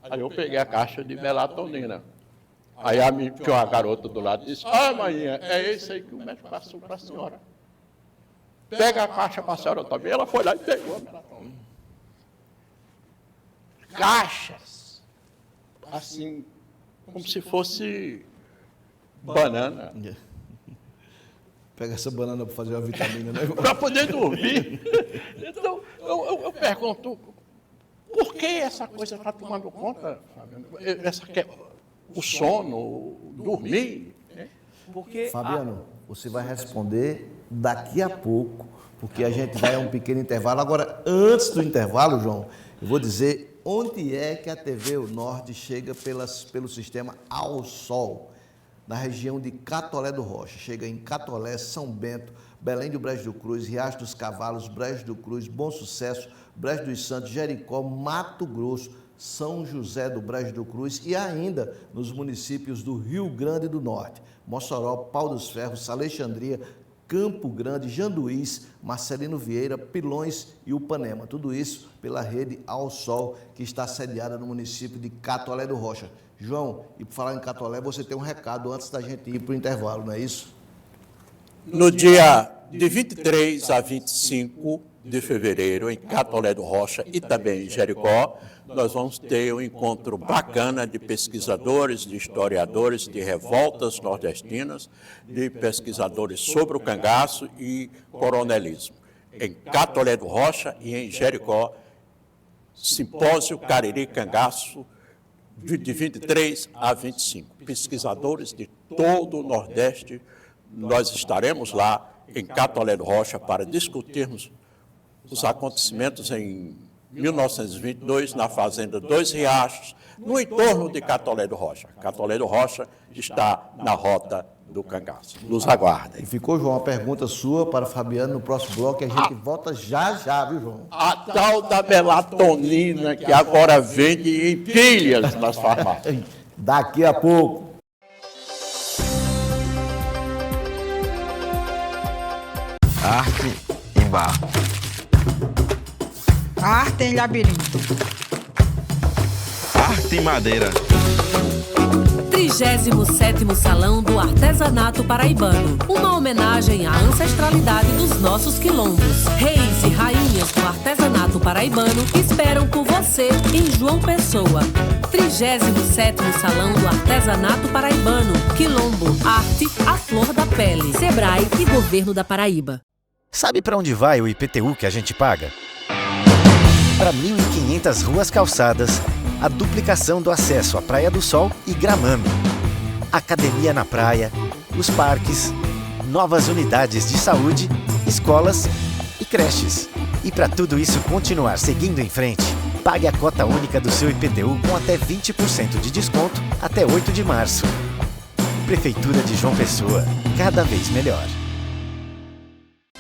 Aí eu peguei a caixa de melatonina. Aí tinha uma garota do lado e disse, maninha, é esse aí que o médico passou para a senhora. Pega a caixa para a senhora também. Ela foi lá e pegou a melatonina. Caixas. Assim, como se fosse banana. Pega essa banana para fazer uma vitamina, né? Para poder dormir. Então, eu pergunto, por que essa coisa está tomando conta, Fabiano? O sono, dormir? Porque Fabiano, você vai responder daqui a pouco, porque a gente vai a um pequeno intervalo. Agora, antes do intervalo, João, eu vou dizer onde é que a TV O Norte chega pelo sistema Ao Sol, na região de Catolé do Rocha. Chega em Catolé, São Bento, Belém do Brejo do Cruz, Riacho dos Cavalos, Brejo do Cruz, Bom Sucesso, Brejo dos Santos, Jericó, Mato Grosso, São José do Brejo do Cruz e ainda nos municípios do Rio Grande do Norte, Mossoró, Pau dos Ferros, Alexandria, Campo Grande, Janduís, Marcelino Vieira, Pilões e Upanema. Tudo isso pela rede Ao Sol, que está sediada no município de Catolé do Rocha. João, e por falar em Catolé, você tem um recado antes da gente ir para o intervalo, não é isso? No dia de 23 a 25 de fevereiro, em Catolé do Rocha e também em Jericó, nós vamos ter um encontro bacana de pesquisadores, de historiadores, de revoltas nordestinas, de pesquisadores sobre o cangaço e coronelismo. Em Catolé do Rocha e em Jericó, Simpósio Cariri Cangaço, de 23 a 25. Pesquisadores de todo o Nordeste, nós estaremos lá em Catolé do Rocha para discutirmos os acontecimentos em 1922 na Fazenda Dois Riachos, no entorno de Catolé do Rocha. Catolé do Rocha está na rota do cangaço. Nos aguardem. E ficou, João, uma pergunta sua para Fabiano no próximo bloco e a gente volta já, viu, João? A tal da melatonina que agora vende em pilhas nas farmácias. Daqui a pouco. Arte em barro. Arte em labirinto. Arte em madeira. 37º Salão do Artesanato Paraibano. Uma homenagem à ancestralidade dos nossos quilombos. Reis e rainhas do artesanato paraibano esperam por você em João Pessoa. 37º Salão do Artesanato Paraibano. Quilombo, arte, a flor da pele. Sebrae e Governo da Paraíba. Sabe para onde vai o IPTU que a gente paga? Para 1.500 ruas calçadas, a duplicação do acesso à Praia do Sol e Gramame, academia na praia, os parques, novas unidades de saúde, escolas e creches. E para tudo isso continuar seguindo em frente, pague a cota única do seu IPTU com até 20% de desconto até 8 de março. Prefeitura de João Pessoa, cada vez melhor.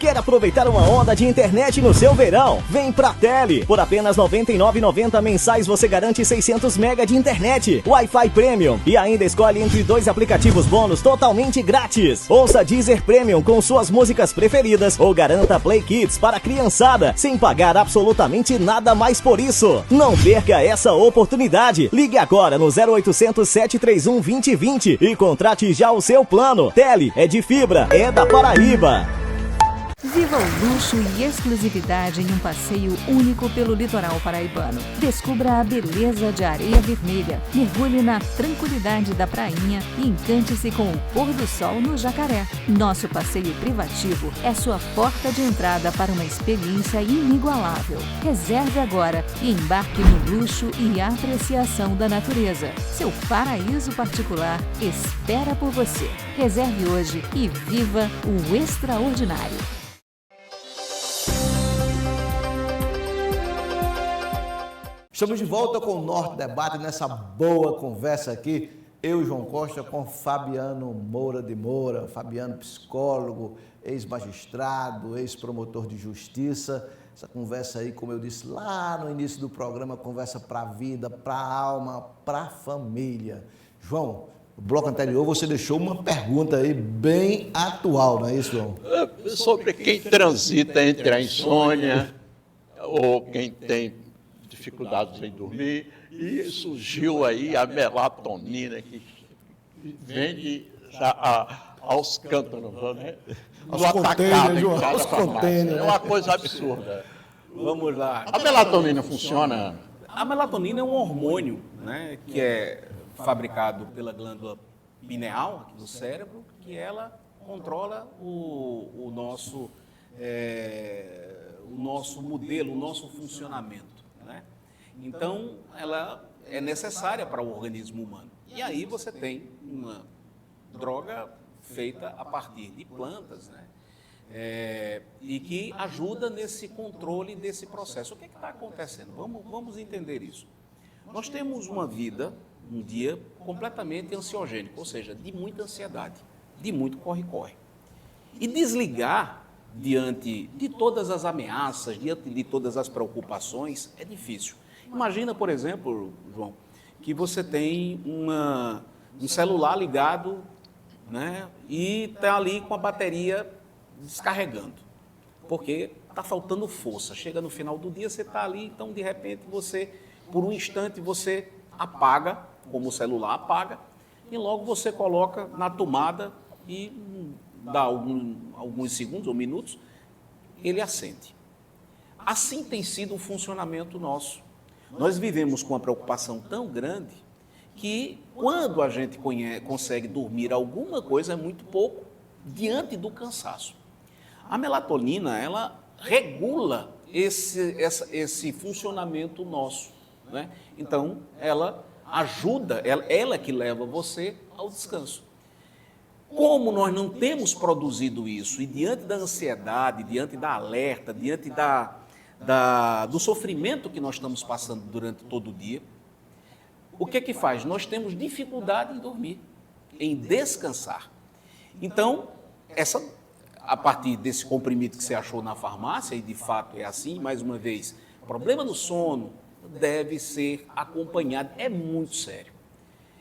Quer aproveitar uma onda de internet no seu verão? Vem pra Tele! Por apenas R$ 99,90 mensais você garante 600 MB de internet, Wi-Fi Premium e ainda escolhe entre 2 aplicativos bônus totalmente grátis. Ouça Deezer Premium com suas músicas preferidas ou garanta Play Kids para a criançada sem pagar absolutamente nada mais por isso. Não perca essa oportunidade. Ligue agora no 0800 731 2020 e contrate já o seu plano. Tele é de fibra, é da Paraíba. Viva o luxo e exclusividade em um passeio único pelo litoral paraibano. Descubra a beleza de Areia Vermelha, mergulhe na tranquilidade da prainha e encante-se com o pôr do sol no Jacaré. Nosso passeio privativo é sua porta de entrada para uma experiência inigualável. Reserve agora e embarque no luxo e apreciação da natureza. Seu paraíso particular espera por você. Reserve hoje e viva o extraordinário. Estamos de volta com o Norte Debate, nessa boa conversa aqui, eu, João Costa, com Fabiano Moura de Moura. Fabiano, psicólogo, ex-magistrado, ex-promotor de justiça. Essa conversa aí, como eu disse lá no início do programa, conversa para a vida, para a alma, para a família. João, no bloco anterior você deixou uma pergunta aí bem atual, não é isso, João? Sobre quem transita entre a insônia ou quem tem dificuldades em dormir, e surgiu aí a melatonina que vende aos cântaros, né? Aos containers, João, aos containers. É uma coisa absurda. Vamos lá. A melatonina funciona? A melatonina é um hormônio, né, que é fabricado pela glândula pineal aqui do cérebro, que ela controla o nosso modelo, o nosso funcionamento. Né? Então, ela é necessária para o organismo humano. E aí você tem uma droga feita a partir de plantas, né? E que ajuda nesse controle desse processo. O que está acontecendo? Vamos entender isso. Nós temos uma vida, um dia, completamente ansiogênico, ou seja, de muita ansiedade, de muito corre-corre. E desligar diante de todas as ameaças, diante de todas as preocupações, é difícil. Imagina, por exemplo, João, que você tem um celular ligado, né, e está ali com a bateria descarregando, porque está faltando força. Chega no final do dia, você está ali, então, de repente, por um instante, você apaga, como o celular apaga, e logo você coloca na tomada e dá alguns segundos ou minutos, ele acende. Assim tem sido o funcionamento nosso. Nós vivemos com uma preocupação tão grande que quando a gente consegue dormir alguma coisa é muito pouco diante do cansaço. A melatonina, ela regula esse funcionamento nosso, né? Então, ela ajuda, ela que leva você ao descanso. Como nós não temos produzido isso, e diante da ansiedade, diante da alerta, diante do sofrimento que nós estamos passando durante todo o dia, o que é que faz? Nós temos dificuldade em dormir, em descansar. Então, a partir desse comprimido que você achou na farmácia, e de fato é assim, mais uma vez, problema no sono deve ser acompanhado, é muito sério.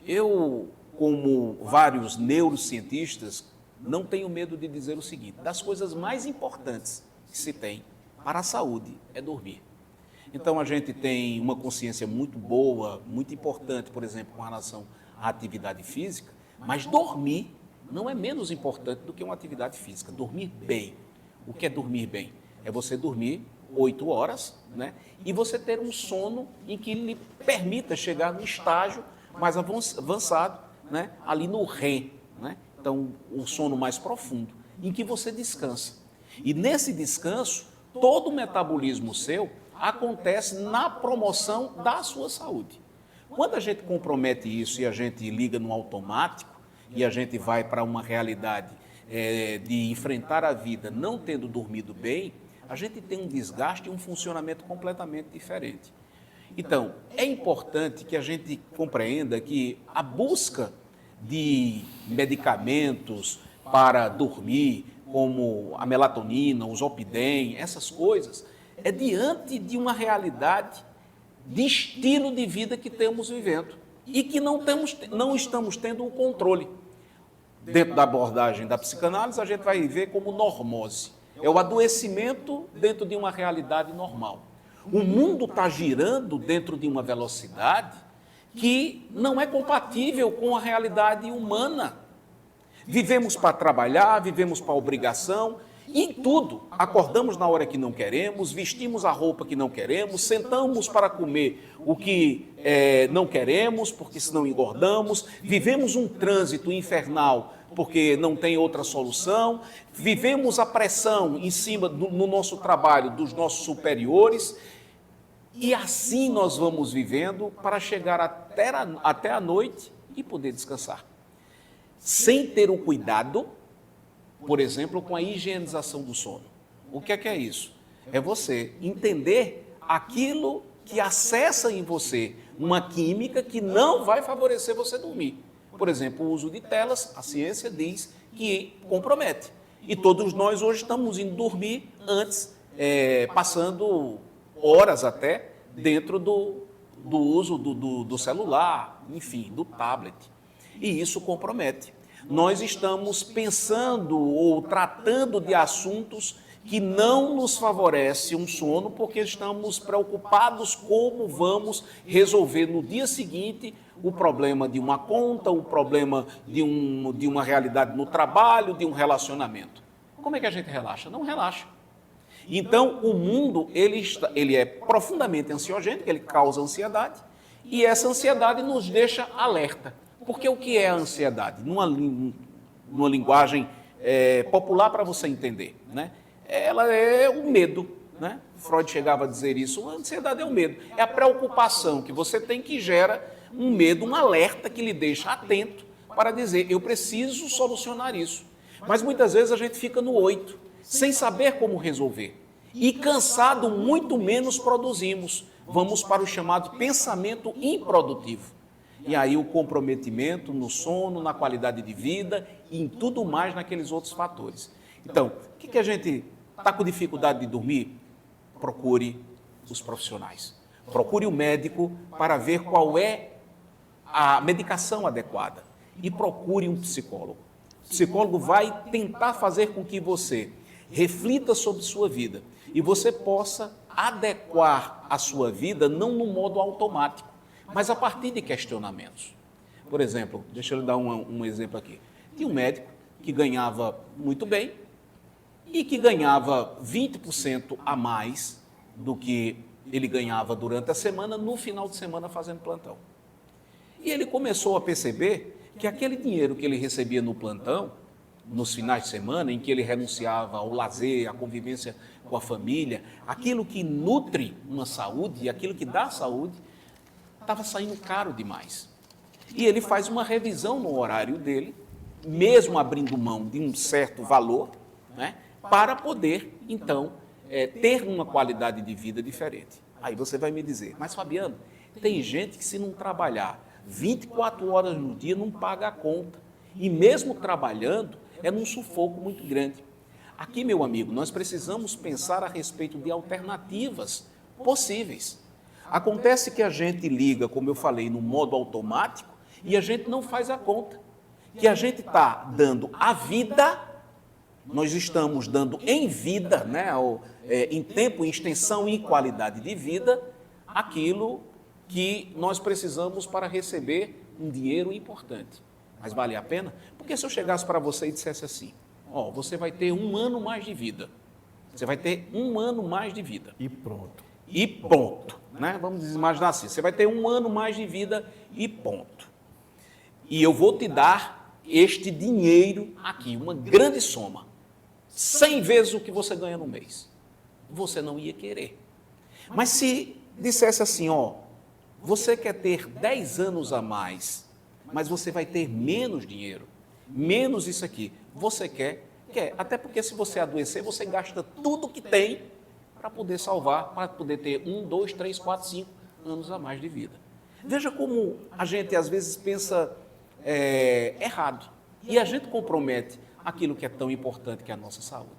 Eu, como vários neurocientistas, não tenho medo de dizer o seguinte: das coisas mais importantes que se tem para a saúde é dormir. Então, a gente tem uma consciência muito boa, muito importante, por exemplo, com relação à atividade física, mas dormir não é menos importante do que uma atividade física. Dormir bem. O que é dormir bem? É você dormir 8 horas, né? E você ter um sono em que lhe permita chegar no estágio mais avançado, né? Ali no REM, né? Então, o sono mais profundo, em que você descansa. E nesse descanso, todo o metabolismo seu acontece na promoção da sua saúde. Quando a gente compromete isso e a gente liga no automático e a gente vai para uma realidade de enfrentar a vida não tendo dormido bem, a gente tem um desgaste e um funcionamento completamente diferente. Então, é importante que a gente compreenda que a busca de medicamentos para dormir, como a melatonina, o Zolpidem, essas coisas, é diante de uma realidade de estilo de vida que estamos vivendo e que não estamos tendo o controle. Dentro da abordagem da psicanálise, a gente vai ver como normose. É o adoecimento dentro de uma realidade normal. O mundo está girando dentro de uma velocidade que não é compatível com a realidade humana. Vivemos para trabalhar, vivemos para obrigação, Em tudo, acordamos na hora que não queremos, vestimos a roupa que não queremos, sentamos para comer o que não queremos, porque senão engordamos, vivemos um trânsito infernal, porque não tem outra solução, vivemos a pressão em cima no nosso trabalho dos nossos superiores, e assim nós vamos vivendo para chegar até a noite e poder descansar. Sem ter o cuidado, por exemplo, com a higienização do sono. O que é isso? É você entender aquilo que acessa em você uma química que não vai favorecer você dormir. Por exemplo, o uso de telas, a ciência diz que compromete. E todos nós hoje estamos indo dormir antes, passando horas até dentro do uso do celular, enfim, do tablet. E isso compromete. Nós estamos pensando ou tratando de assuntos que não nos favorecem um sono, porque estamos preocupados como vamos resolver no dia seguinte o problema de uma conta, o problema de uma realidade no trabalho, de um relacionamento. Como é que a gente relaxa? Não relaxa. Então, o mundo ele é profundamente ansiogênico, ele causa ansiedade, e essa ansiedade nos deixa alerta. Porque o que é a ansiedade? Numa linguagem popular para você entender, né? Ela é o medo, né? Freud chegava a dizer isso. A ansiedade é o medo, é a preocupação que você tem que gera um medo, um alerta que lhe deixa atento para dizer, eu preciso solucionar isso. Mas muitas vezes a gente fica no 8, sem saber como resolver. E cansado, muito menos produzimos. Vamos para o chamado pensamento improdutivo. E aí o comprometimento no sono, na qualidade de vida e em tudo mais naqueles outros fatores. Então, o que a gente está com dificuldade de dormir? Procure os profissionais. Procure o médico para ver qual é a medicação adequada. E procure um psicólogo. O psicólogo vai tentar fazer com que você reflita sobre sua vida e você possa adequar a sua vida não no modo automático, mas a partir de questionamentos. Por exemplo, deixa eu dar um exemplo aqui. Tinha um médico que ganhava muito bem e que ganhava 20% a mais do que ele ganhava durante a semana, no final de semana fazendo plantão. E ele começou a perceber que aquele dinheiro que ele recebia no plantão, nos finais de semana, em que ele renunciava ao lazer, à convivência com a família, aquilo que nutre uma saúde e aquilo que dá saúde, estava saindo caro demais. E ele faz uma revisão no horário dele, mesmo abrindo mão de um certo valor, né, para poder, então, ter uma qualidade de vida diferente. Aí você vai me dizer, mas Fabiano, tem gente que se não trabalhar 24 horas no dia não paga a conta. E mesmo trabalhando, é num sufoco muito grande. Aqui, meu amigo, nós precisamos pensar a respeito de alternativas possíveis. Acontece que a gente liga, como eu falei, no modo automático e a gente não faz a conta. Que a gente está dando a vida, nós estamos dando em vida, né, em tempo, em extensão e em qualidade de vida, aquilo que nós precisamos para receber um dinheiro importante. Mas vale a pena? Porque se eu chegasse para você e dissesse assim, ó, você vai ter 1 ano mais de vida. Você vai ter 1 ano mais de vida. E pronto. E ponto. Né? Vamos imaginar assim, você vai ter 1 ano mais de vida e ponto. E eu vou te dar este dinheiro aqui, uma grande soma. 100 vezes o que você ganha no mês. Você não ia querer. Mas se dissesse assim, ó, você quer ter 10 anos a mais, mas você vai ter menos dinheiro, menos isso aqui. Você quer? Quer. Até porque se você adoecer, você gasta tudo que tem para poder salvar, para poder ter 1, 2, 3, 4, 5 anos a mais de vida. Veja como a gente às vezes pensa errado. E a gente compromete aquilo que é tão importante que é a nossa saúde.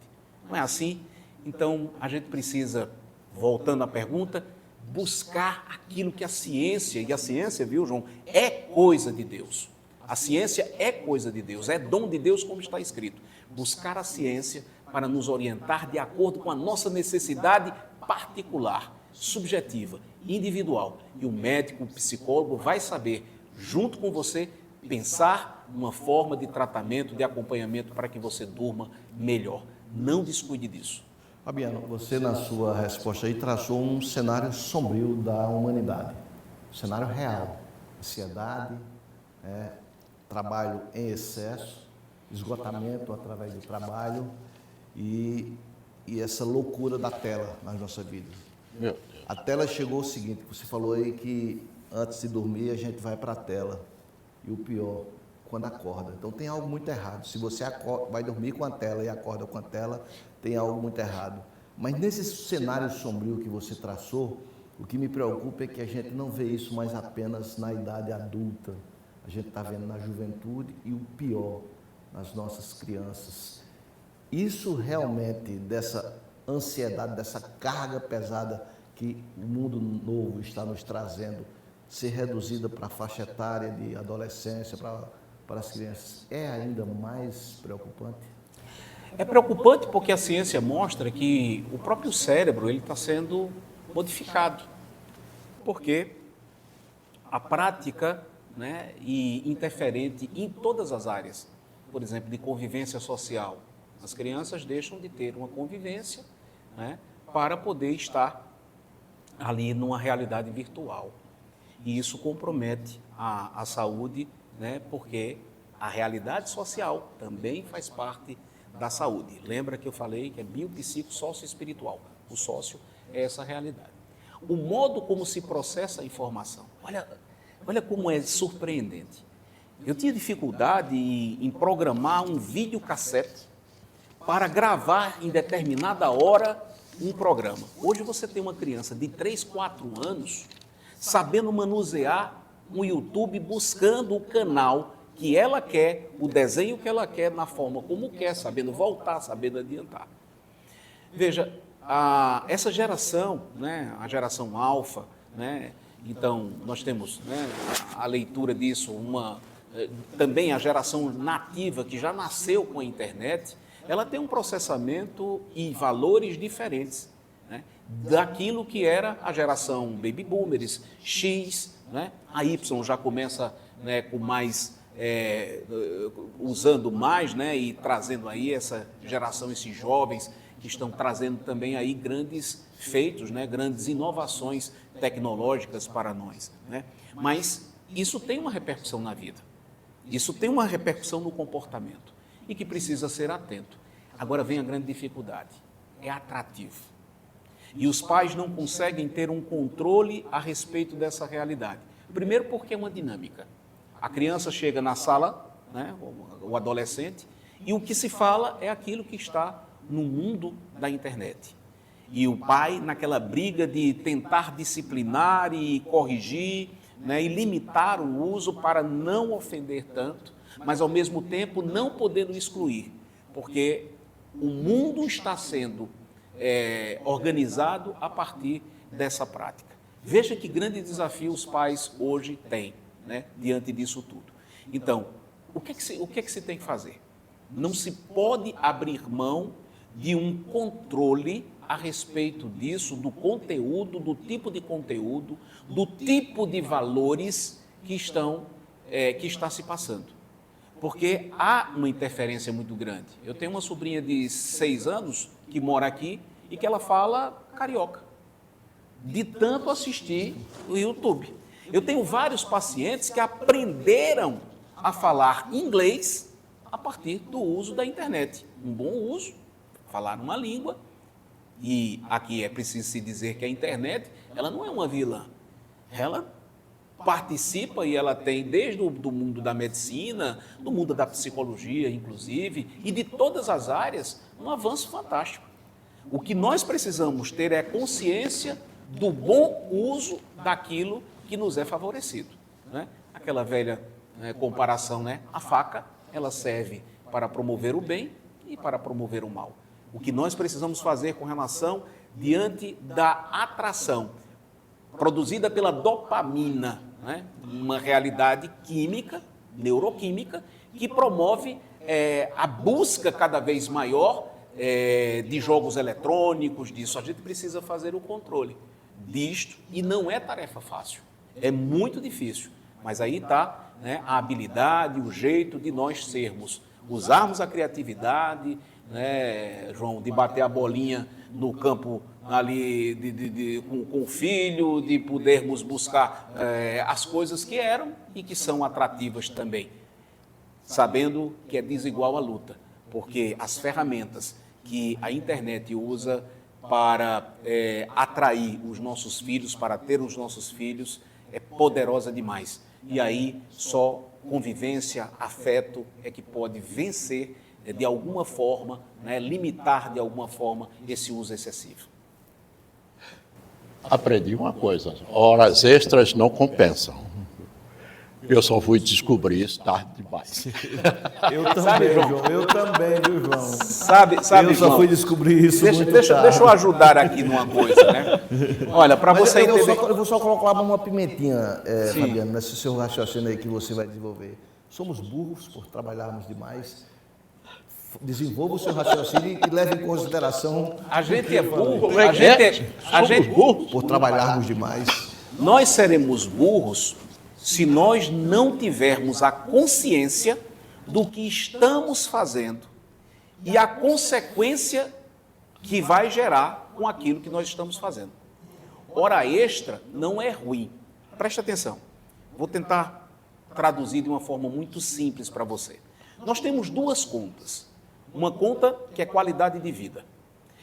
Não é assim? Então, a gente precisa, voltando à pergunta, buscar aquilo que a ciência, e a ciência, viu, João, é coisa de Deus. A ciência é coisa de Deus, é dom de Deus, como está escrito. Buscar a ciência para nos orientar de acordo com a nossa necessidade particular, subjetiva, individual. E o médico, o psicólogo vai saber, junto com você, pensar uma forma de tratamento, de acompanhamento para que você durma melhor. Não descuide disso. Fabiano, você na sua resposta aí traçou um cenário sombrio da humanidade, um cenário real, ansiedade, trabalho em excesso, esgotamento através do trabalho e essa loucura da tela nas nossas vidas. Meu Deus. A tela chegou o seguinte, você falou aí que antes de dormir a gente vai para a tela e o pior, quando acorda. Então tem algo muito errado. Se você vai dormir com a tela e acorda com a tela, tem algo muito errado. Mas nesse cenário sombrio que você traçou, o que me preocupa é que a gente não vê isso mais apenas na idade adulta. A gente está vendo na juventude e o pior, nas nossas crianças. Isso realmente, dessa ansiedade, dessa carga pesada que o mundo novo está nos trazendo, ser reduzida para a faixa etária de adolescência, para as crianças, é ainda mais preocupante? É preocupante porque a ciência mostra que o próprio cérebro ele está sendo modificado. Porque a prática, né, e interferente em todas as áreas, por exemplo, de convivência social. As crianças deixam de ter uma convivência, né, para poder estar ali numa realidade virtual. E isso compromete a saúde, né, porque a realidade social também faz parte da saúde. Lembra que eu falei que é biopsico, sócio espiritual. O sócio é essa realidade. O modo como se processa a informação. Olha como é surpreendente. Eu tinha dificuldade em programar um videocassete para gravar em determinada hora um programa. Hoje você tem uma criança de 3, 4 anos sabendo manusear um YouTube, buscando o canal que ela quer, o desenho que ela quer, na forma como quer, sabendo voltar, sabendo adiantar. Veja, essa geração, né, a geração alfa, né, então nós temos, né, a leitura disso, também a geração nativa que já nasceu com a internet, ela tem um processamento e valores diferentes, né, daquilo que era a geração baby boomers, X, né, a Y já começa, né, com mais, usando mais, né, e trazendo aí essa geração, esses jovens que estão trazendo também aí grandes feitos, né, grandes inovações tecnológicas para nós, né? Mas isso tem uma repercussão na vida, isso tem uma repercussão no comportamento e que precisa ser atento. Agora vem a grande dificuldade, é atrativo. E os pais não conseguem ter um controle a respeito dessa realidade. Primeiro porque é uma dinâmica. A criança chega na sala, né, o adolescente, e o que se fala é aquilo que está no mundo da internet. E o pai, naquela briga de tentar disciplinar e corrigir, né, e limitar o uso para não ofender tanto, mas ao mesmo tempo não podendo excluir, porque o mundo está sendo organizado a partir dessa prática. Veja que grande desafio os pais hoje têm, né, diante disso tudo. Então, o que é que se tem que fazer? Não se pode abrir mão de um controle a respeito disso, do conteúdo, do tipo de conteúdo, do tipo de valores que está se passando. Porque há uma interferência muito grande. Eu tenho uma sobrinha de 6 anos que mora aqui e que ela fala carioca, de tanto assistir o YouTube. Eu tenho vários pacientes que aprenderam a falar inglês a partir do uso da internet. Um bom uso, falar uma língua. E aqui é preciso se dizer que a internet, ela não é uma vilã. Ela participa e ela tem, desde do mundo da medicina, do mundo da psicologia, inclusive, e de todas as áreas, um avanço fantástico. O que nós precisamos ter é consciência do bom uso daquilo que nos é favorecido, né? Aquela velha comparação, né? A faca, ela serve para promover o bem e para promover o mal. O que nós precisamos fazer com relação diante da atração produzida pela dopamina, né? Uma realidade química, neuroquímica, que promove a busca cada vez maior de jogos eletrônicos, disso. A gente precisa fazer o controle disto e não é tarefa fácil, é muito difícil, mas aí está, né, a habilidade, o jeito de nós usarmos a criatividade, né, João, de bater a bolinha no campo ali com o filho, de podermos buscar as coisas que eram e que são atrativas também, sabendo que é desigual a luta, porque as ferramentas que a internet usa para atrair os nossos filhos, para ter os nossos filhos, é poderosa demais. E aí só convivência, afeto é que pode vencer de alguma forma, né, limitar de alguma forma esse uso excessivo. Aprendi uma coisa, horas extras não compensam. Eu só fui descobrir isso tarde demais. Eu também, João. Eu também, viu, João? Sabe, eu só João, fui descobrir isso muito tarde. Deixa eu ajudar aqui numa coisa, né? Olha, para você entender... Eu vou só colocar uma pimentinha, Fabiano, nesse seu raciocínio aí que você vai desenvolver. Somos burros por trabalharmos demais. Desenvolva o seu raciocínio e leve em consideração... A gente é burro, a gente burros por trabalharmos demais. Nós seremos burros se nós não tivermos a consciência do que estamos fazendo e a consequência que vai gerar com aquilo que nós estamos fazendo. Hora extra não é ruim. Preste atenção. Vou tentar traduzir de uma forma muito simples para você. Nós temos duas contas. Uma conta que é qualidade de vida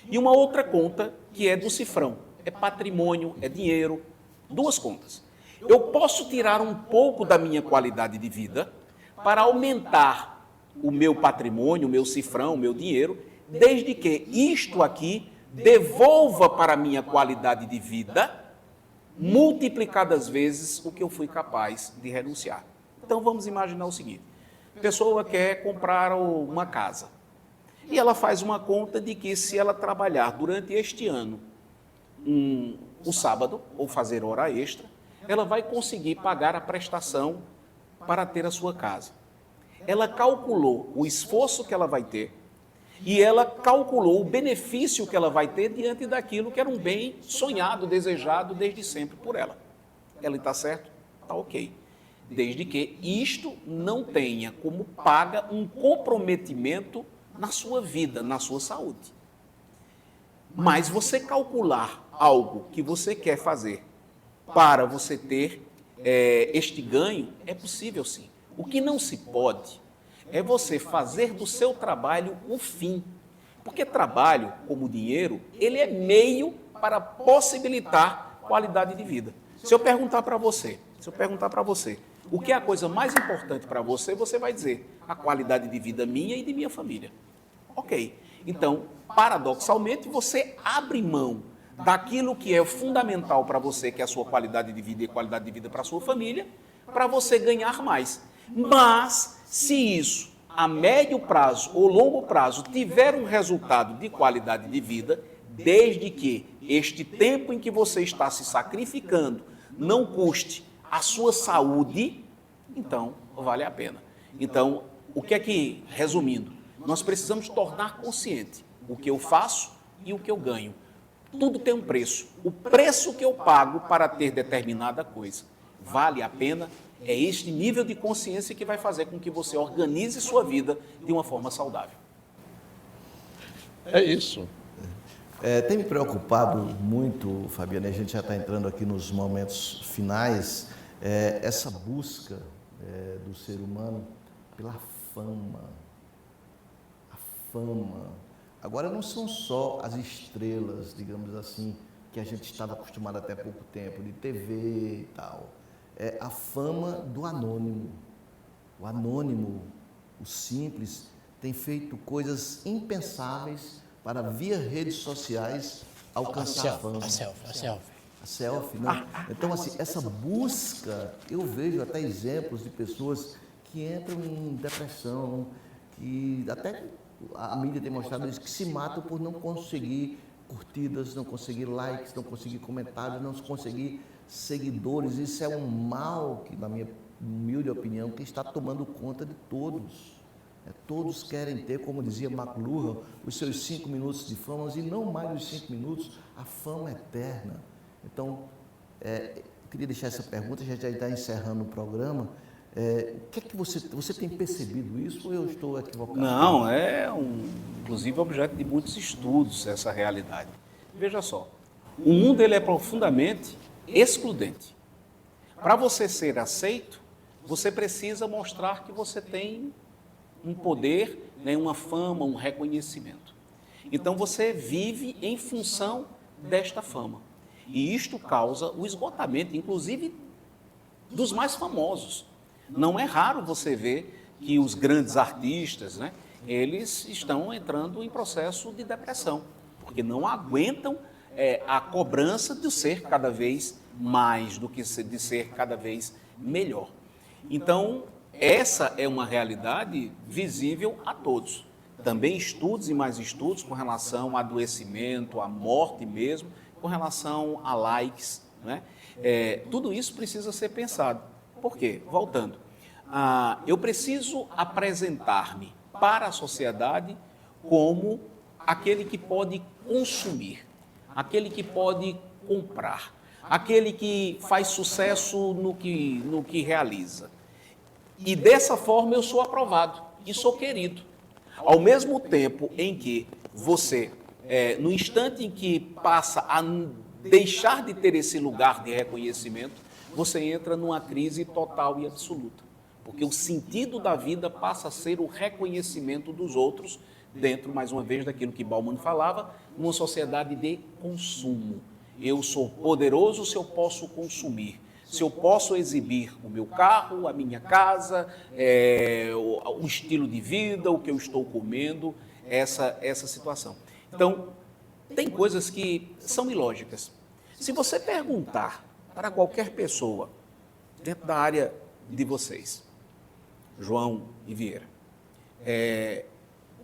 e uma outra conta que é do cifrão. É patrimônio, é dinheiro. Duas contas. Eu posso tirar um pouco da minha qualidade de vida para aumentar o meu patrimônio, o meu cifrão, o meu dinheiro, desde que isto aqui devolva para a minha qualidade de vida multiplicadas vezes o que eu fui capaz de renunciar. Então vamos imaginar o seguinte: a pessoa quer comprar uma casa e ela faz uma conta de que se ela trabalhar durante este ano o sábado ou fazer hora extra, ela vai conseguir pagar a prestação para ter a sua casa. Ela calculou o esforço que ela vai ter e ela calculou o benefício que ela vai ter diante daquilo que era um bem sonhado, desejado desde sempre por ela. Ela está certo? Está ok. Desde que isto não tenha como paga um comprometimento na sua vida, na sua saúde. Mas você calcular algo que você quer fazer para você ter este ganho, é possível sim. O que não se pode é você fazer do seu trabalho um fim. Porque trabalho, como dinheiro, ele é meio para possibilitar qualidade de vida. Se eu perguntar para você, o que é a coisa mais importante para você, você vai dizer a qualidade de vida minha e de minha família. Ok. Então, paradoxalmente, você abre mão daquilo que é fundamental para você, que é a sua qualidade de vida e qualidade de vida para a sua família, para você ganhar mais. Mas, se isso, a médio prazo ou longo prazo, tiver um resultado de qualidade de vida, desde que este tempo em que você está se sacrificando não custe a sua saúde, então vale a pena. Então, o que é que, resumindo, nós precisamos tornar consciente o que eu faço e o que eu ganho. Tudo tem um preço. O preço que eu pago para ter determinada coisa vale a pena? É este nível de consciência que vai fazer com que você organize sua vida de uma forma saudável. É isso. Tem me preocupado muito, Fabiano, a gente já está entrando aqui nos momentos finais, essa busca do ser humano pela fama. A fama. Agora, não são só as estrelas, digamos assim, que a gente estava acostumado até pouco tempo, de TV e tal. É a fama do anônimo. O anônimo, o simples, tem feito coisas impensáveis para, via redes sociais, alcançar a fama. A selfie, não. Então, assim, essa busca, eu vejo até exemplos de pessoas que entram em depressão, que até a mídia tem mostrado isso, que se matam por não conseguir curtidas, não conseguir likes, não conseguir comentários, não conseguir seguidores. Isso é um mal que, na minha humilde opinião, que está tomando conta de todos. Todos querem ter, como dizia McLuhan, os seus 5 minutos de fama, e não mais os 5 minutos, a fama eterna. Então, eu queria deixar essa pergunta, a gente já está encerrando o programa. O que é que você tem percebido isso ou eu estou equivocado? Não, inclusive objeto de muitos estudos essa realidade. Veja só, o mundo ele é profundamente excludente. Para você ser aceito, você precisa mostrar que você tem um poder, né, uma fama, um reconhecimento. Então você vive em função desta fama. E isto causa o esgotamento, inclusive, dos mais famosos. Não é raro você ver que os grandes artistas, né, eles estão entrando em processo de depressão, porque não aguentam a cobrança de ser cada vez mais do que de ser cada vez melhor. Então, essa é uma realidade visível a todos. Também estudos e mais estudos com relação ao adoecimento, à morte mesmo, com relação a likes, né? Tudo isso precisa ser pensado. Por quê? Voltando. Eu preciso apresentar-me para a sociedade como aquele que pode consumir, aquele que pode comprar, aquele que faz sucesso no que realiza. E dessa forma eu sou aprovado e sou querido. Ao mesmo tempo em que você, no instante em que passa a deixar de ter esse lugar de reconhecimento, você entra numa crise total e absoluta. Porque o sentido da vida passa a ser o reconhecimento dos outros, dentro, mais uma vez, daquilo que Bauman falava, numa sociedade de consumo. Eu sou poderoso se eu posso consumir. Se eu posso exibir o meu carro, a minha casa, o estilo de vida, o que eu estou comendo, essa situação. Então, tem coisas que são ilógicas. Se você perguntar para qualquer pessoa, dentro da área de vocês, João e Vieira,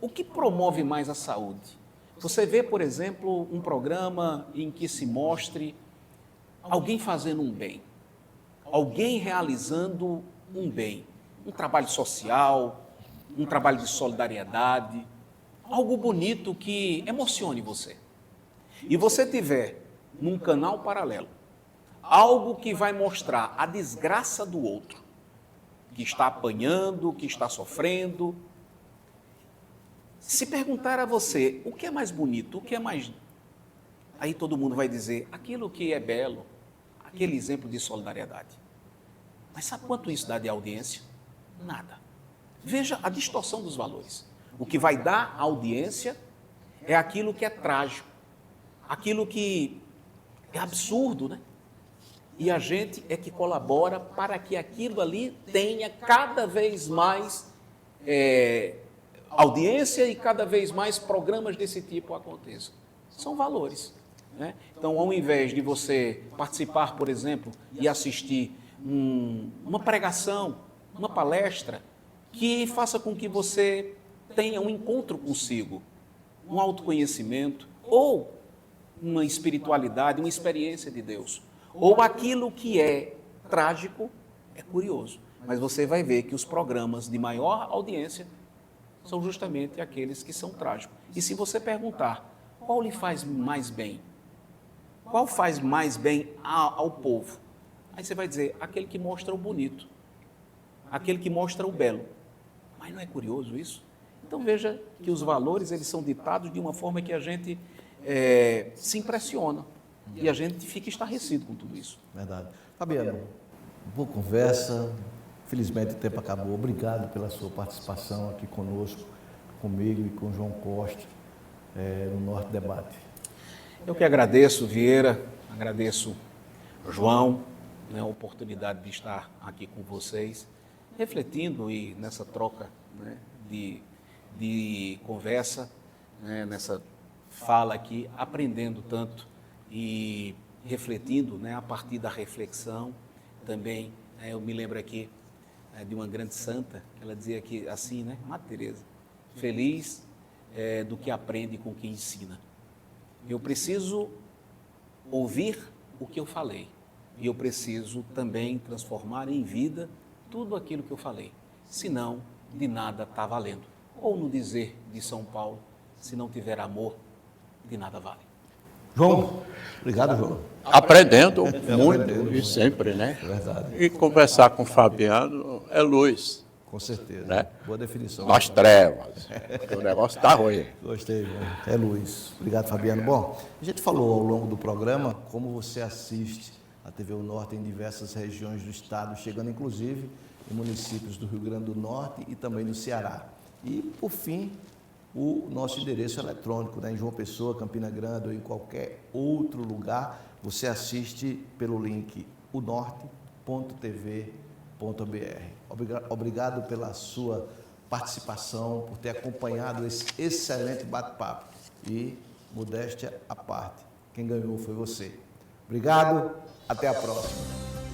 o que promove mais a saúde? Você vê, por exemplo, um programa em que se mostre alguém fazendo um bem, alguém realizando um bem, um trabalho social, um trabalho de solidariedade, algo bonito que emocione você. E você tiver num canal paralelo algo que vai mostrar a desgraça do outro, que está apanhando, que está sofrendo. Se perguntar a você o que é mais bonito, o que é mais... Aí todo mundo vai dizer aquilo que é belo, aquele exemplo de solidariedade. Mas sabe quanto isso dá de audiência? Nada. Veja a distorção dos valores. O que vai dar audiência é aquilo que é trágico, aquilo que é absurdo, né? E a gente é que colabora para que aquilo ali tenha cada vez mais audiência e cada vez mais programas desse tipo aconteçam. São valores, né? Então, ao invés de você participar, por exemplo, e assistir uma pregação, uma palestra, que faça com que você tenha um encontro consigo, um autoconhecimento, ou uma espiritualidade, uma experiência de Deus, ou aquilo que é trágico, é curioso. Mas você vai ver que os programas de maior audiência são justamente aqueles que são trágicos. E se você perguntar, qual lhe faz mais bem? Qual faz mais bem ao povo? Aí você vai dizer, aquele que mostra o bonito, aquele que mostra o belo. Mas não é curioso isso? Então veja que os valores eles são ditados de uma forma que a gente se impressiona e a gente fica estarrecido com tudo isso. Verdade. Fabiano, boa conversa. Felizmente o tempo acabou. Obrigado pela sua participação aqui conosco, comigo e com o João Costa, no Norte Debate. Eu que agradeço, Vieira, agradeço, João, né, a oportunidade de estar aqui com vocês, refletindo e nessa troca, né, de conversa, né, nessa fala aqui, aprendendo tanto e refletindo, né, a partir da reflexão também. Eu me lembro aqui de uma grande santa, ela dizia aqui assim, né, Madre Teresa, feliz do que aprende com quem ensina. Eu preciso ouvir o que eu falei e eu preciso também transformar em vida tudo aquilo que eu falei, senão de nada está valendo. Ou no dizer de São Paulo, se não tiver amor, de nada vale. João, obrigado, João. Aprendendo muito e sempre, né? Verdade. E conversar com o Fabiano é luz. Com certeza. Né? Boa definição. Nas trevas. O negócio está ruim. Gostei, é luz. Obrigado, Fabiano. Bom, a gente falou ao longo do programa como você assiste a TV O Norte em diversas regiões do estado, chegando inclusive em municípios do Rio Grande do Norte e também do Ceará. E, por fim, o nosso endereço eletrônico, né, em João Pessoa, Campina Grande ou em qualquer outro lugar, você assiste pelo link unorte.tv.br. Obrigado pela sua participação, por ter acompanhado esse excelente bate-papo. E, modéstia à parte, quem ganhou foi você. Obrigado, até a próxima.